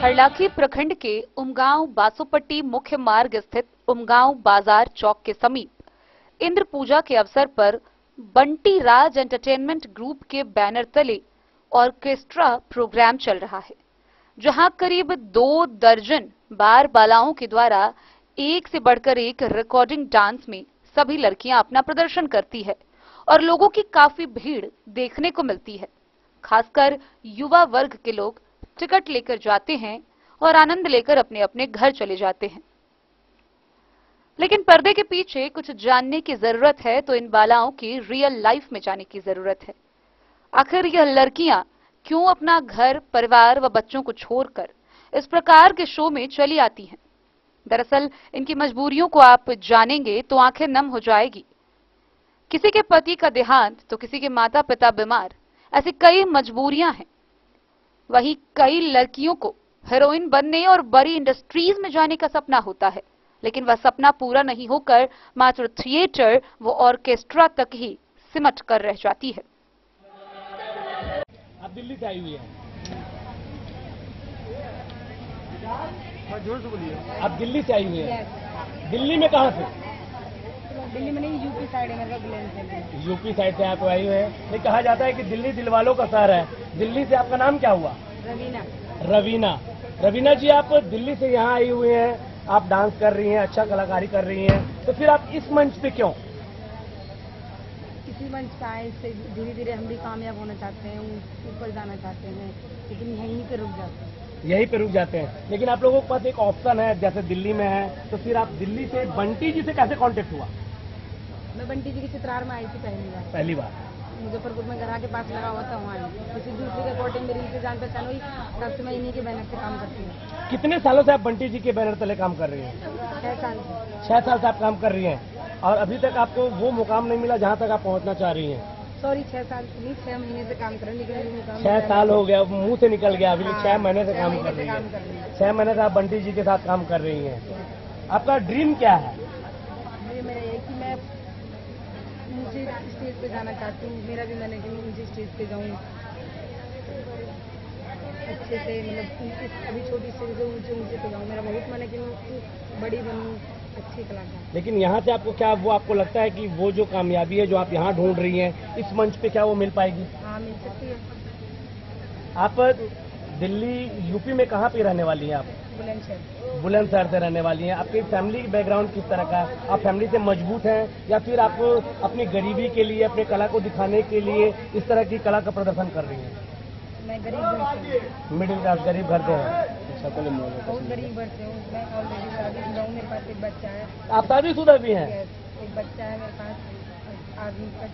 हरलाखी प्रखंड के उमगांव बासोपट्टी मुख्य मार्ग स्थित उमगांव बाजार चौक के समीप इंद्र पूजा के अवसर पर बंटी राज एंटरटेनमेंट ग्रुप के बैनर तले ऑर्केस्ट्रा प्रोग्राम चल रहा है, जहां करीब 2 दर्जन बार बालाओं के द्वारा एक से बढ़कर एक रिकॉर्डिंग डांस में सभी लड़कियां अपना प्रदर्शन करती है और लोगों की काफी भीड़ देखने को मिलती है। खासकर युवा वर्ग के लोग टिकट लेकर जाते हैं और आनंद लेकर अपने अपने घर चले जाते हैं। लेकिन पर्दे के पीछे कुछ जानने की जरूरत है तो इन बालाओं की रियल लाइफ में जाने की जरूरत है। आखिर यह लड़कियां क्यों अपना घर, परिवार व बच्चों को छोड़कर इस प्रकार के शो में चली आती हैं? दरअसल इनकी मजबूरियों को आप जानेंगे तो आंखें नम हो जाएगी। किसी के पति का देहांत तो किसी के माता पिता बीमार, ऐसी कई मजबूरियां हैं। वहीं कई लड़कियों को हीरोइन बनने और बड़ी इंडस्ट्रीज में जाने का सपना होता है, लेकिन वह सपना पूरा नहीं होकर मात्र थिएटर व ऑर्केस्ट्रा तक ही सिमट कर रह जाती है। आप दिल्ली से आई हुई है? आप दिल्ली से आई हुई है? दिल्ली में कहाँ से? दिल्ली में नहीं, यूपी साइड है। यूपी साइड से आप आई हुए हैं। ये कहा जाता है कि दिल्ली दिलवालों का शहर है। दिल्ली से आपका नाम क्या हुआ? रवीना। रवीना जी, आप दिल्ली से यहाँ आई हुई हैं, आप डांस कर रही हैं, अच्छा कलाकारी कर रही हैं, तो फिर आप इस मंच पे क्यों? इसी मंच पे आए, इससे धीरे धीरे हम भी कामयाब होना चाहते हैं, ऊपर जाना चाहते हैं, लेकिन यहीं पे रुक जाते हैं। यहीं पे रुक जाते हैं। लेकिन आप लोगों के पास एक ऑप्शन है, जैसे दिल्ली में है, तो फिर आप दिल्ली से बंटी जी से कैसे कांटेक्ट हुआ? मैं बंटी जी के चित्रार में आई थी पहली बार। मुजफ्फरपुर में घरा के पास लगा हुआ था, वहाँ किसी दूसरे के कोटे मेरी इनसे जान पहचान हुई, तब से मैं इन्हीं के बैनर से काम करती हूँ। कितने सालों से आप बंटी जी के बैनर तले काम कर रही हैं? 6 साल से। 6 साल से आप काम कर रही हैं और अभी तक आपको वो मुकाम नहीं मिला जहाँ तक आप पहुँचना चाह रही हैं? सॉरी, 6 साल नहीं, 6 महीने से काम कर रही हूँ। 6 साल हो गया, मुंह से निकल गया, अभी 6 महीने से काम कर रही है। 6 महीने से आप बंटी जी के साथ काम कर रही हैं। आपका ड्रीम क्या है? मेरा ये कि मैं ऊंचे स्टेज पे जाना चाहती हूँ, मेरा भी मैंने कहीं ऊंचे स्टेज पे जाऊँ अच्छे से, मतलब अभी छोटी स्टेज से ऊंचे पे जाऊँ। मेरा बहुत मन है कि मैं बड़ी बनूँ, अच्छी कलाकार। लेकिन यहाँ से आपको क्या वो आपको लगता है कि वो जो कामयाबी है जो आप यहाँ ढूंढ रही हैं, इस मंच पे क्या वो मिल पाएगी? हाँ, मिल सकती है। आप दिल्ली यूपी में कहाँ पे रहने वाली हैं आप? बुलंदशहर से रहने वाली हैं। आपकी फैमिली बैकग्राउंड किस तरह का है? आप फैमिली से मजबूत हैं या फिर आप अपनी गरीबी के लिए, अपने कला को दिखाने के लिए इस तरह की कला का प्रदर्शन कर रही हैं? मैं गरीब घर से, मिडिल क्लास गरीब घर से हैं। बहुत गरीब घर से हूँ। मैं ऑलरेडी शादीशुदा हूँ, मेरे पास एक बच्चा है। आप शादीशुदा भी हैं? एक बच्चा है मेरे पास, आदमी का।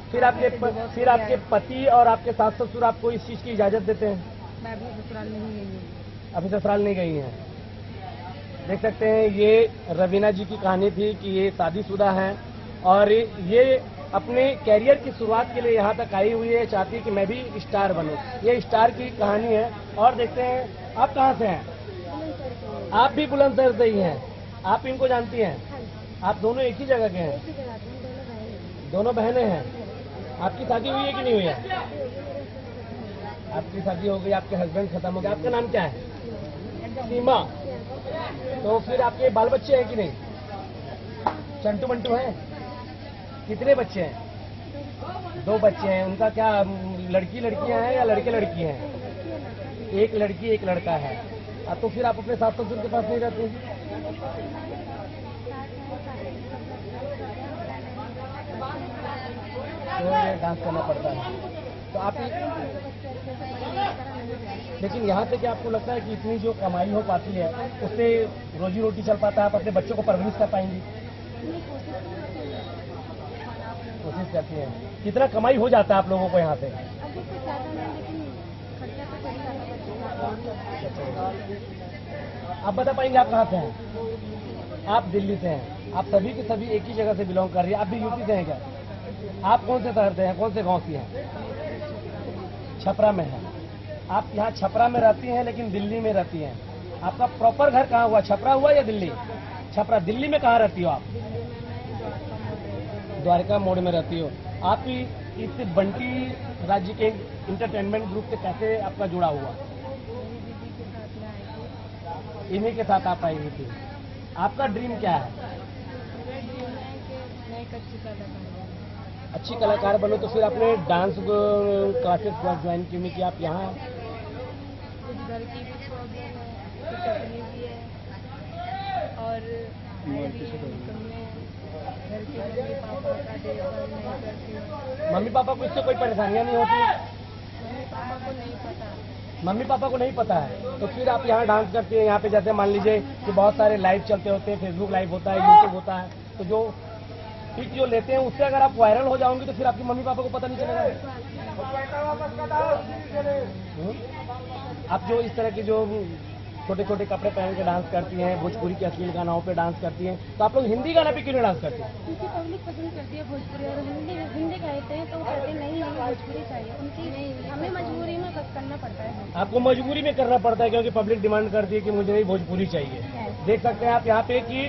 फिर आपके पति और आपके सास ससुर आपको इस चीज की इजाजत देते हैं? मैं अभी ससुराल नहीं गई हूँ। अभी ससुराल नहीं गई हैं। देख सकते हैं ये रवीना जी की कहानी थी कि ये शादीशुदा हैं और ये अपने कैरियर की शुरुआत के लिए यहाँ तक आई हुई है, चाहती है कि मैं भी स्टार बनूं। ये स्टार की कहानी है। और देखते हैं आप कहाँ से हैं? आप भी बुलंदशहर से ही हैं। आप इनको जानती हैं? आप दोनों एक ही जगह के हैं? दोनों बहनें हैं। आपकी शादी हुई है कि नहीं हुई है? आपकी शादी हो गई, आपके हस्बैंड खत्म हो गए। आपका नाम क्या है? सीमा। तो फिर आपके बाल बच्चे हैं कि नहीं? चंटू मंटू हैं? कितने बच्चे हैं? 2 बच्चे हैं। उनका क्या लड़कियां हैं या लड़के लड़की हैं? एक लड़की एक लड़का है। तो फिर आप अपने सास ससुर के पास नहीं रहते? तो ये डांस करना पड़ता है। तो आप लेकिन यहाँ से क्या आपको लगता है कि इतनी जो कमाई हो पाती है उससे रोजी रोटी चल पाता है? आप अपने बच्चों को परवरिश कर पाएंगी? कोशिश करती हैं। कितना कमाई हो जाता है आप लोगों को यहाँ से? आप बता पाएंगे आप कहाँ से हैं? आप दिल्ली से हैं। आप सभी के सभी एक ही जगह से बिलोंग कर रही है। आप भी यूपी से हैं क्या? आप कौन से शहर से हैं, कौन से गांव की हैं? छपरा में है। आप यहाँ छपरा में रहती हैं लेकिन दिल्ली में रहती हैं। आपका प्रॉपर घर कहाँ हुआ? छपरा हुआ या दिल्ली? छपरा। दिल्ली में कहाँ रहती हो आप? द्वारका मोड़ में रहती हो। आप इस बंटी राज्य के इंटरटेनमेंट ग्रुप से कैसे आपका जुड़ा हुआ? इन्हीं के साथ आप आई हुई थी। आपका ड्रीम क्या है? अच्छी कलाकार बनो। तो फिर आपने डांस क्लासेस ज्वाइन क्यों नहीं किया? आप यहाँ घर की भी प्रॉब्लम है, कुछ अपनी भी है और घर के मम्मी पापा का देखभाल नहीं करती हूँ। मम्मी पापा को इससे कोई परेशानियाँ नहीं होती? मम्मी पापा को नहीं पता। मम्मी पापा को नहीं पता है। तो फिर आप यहाँ डांस करती हैं। यहाँ पे जैसे मान लीजिए कि बहुत सारे लाइव चलते होते हैं, फेसबुक लाइव होता है, यूट्यूब होता है, तो जो पिक जो लेते हैं उससे अगर आप वायरल हो जाओगे तो फिर आपके मम्मी पापा को पता नहीं चलेगा। आप जो इस तरह के जो छोटे छोटे कपड़े पहन के डांस करती हैं, भोजपुरी के अश्लील गानाओं पे डांस करती हैं, तो आप लोग हिंदी गाना पे क्यों नहीं डांस करती हैं? क्योंकि पब्लिक पसंद करती है भोजपुरी और हिंदी कहते हैं तो वो कहते हैं नहीं भोजपुरी चाहिए। उनकी नहीं, हमें मजबूरी में करना पड़ता है। आपको मजबूरी में करना पड़ता है क्योंकि पब्लिक डिमांड करती है कि मुझे नहीं भोजपुरी चाहिए। देख सकते हैं आप यहाँ पे कि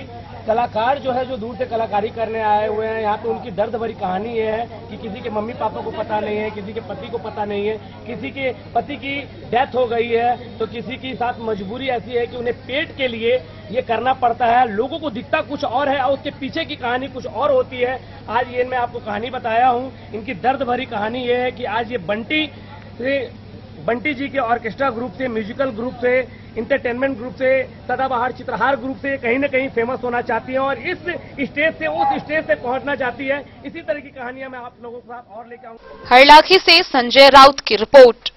कलाकार जो है जो दूर से कलाकारी करने आए हुए हैं, यहाँ पे उनकी दर्द भरी कहानी ये है कि किसी के मम्मी पापा को पता नहीं है, किसी के पति को पता नहीं है, किसी के पति की डेथ हो गई है, तो किसी की साथ मजबूरी ऐसी है कि उन्हें पेट के लिए ये करना पड़ता है। लोगों को दिखता कुछ और है और उसके पीछे की कहानी कुछ और होती है। आज ये मैं आपको कहानी बताया हूँ। इनकी दर्द भरी कहानी ये है कि आज ये बंटी जी के ऑर्केस्ट्रा ग्रुप से, म्यूजिकल ग्रुप से इंटरटेनमेंट ग्रुप से, सदाबहार चित्रहार ग्रुप से कहीं न कहीं फेमस होना चाहती है और इस स्टेज से उस स्टेज तक पहुंचना चाहती है। इसी तरह की कहानियां मैं आप लोगों के साथ और लेकर आऊंगा। हरलाखी से संजय राउत की रिपोर्ट।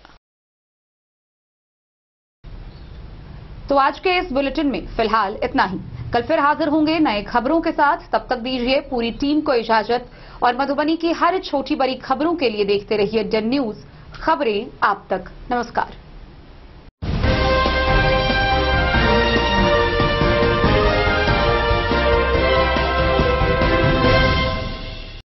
तो आज के इस बुलेटिन में फिलहाल इतना ही। कल फिर हाजिर होंगे नए खबरों के साथ। तब तक दीजिए पूरी टीम को इजाजत और मधुबनी की हर छोटी बड़ी खबरों के लिए देखते रहिए डन न्यूज, खबरें आप तक। नमस्कार।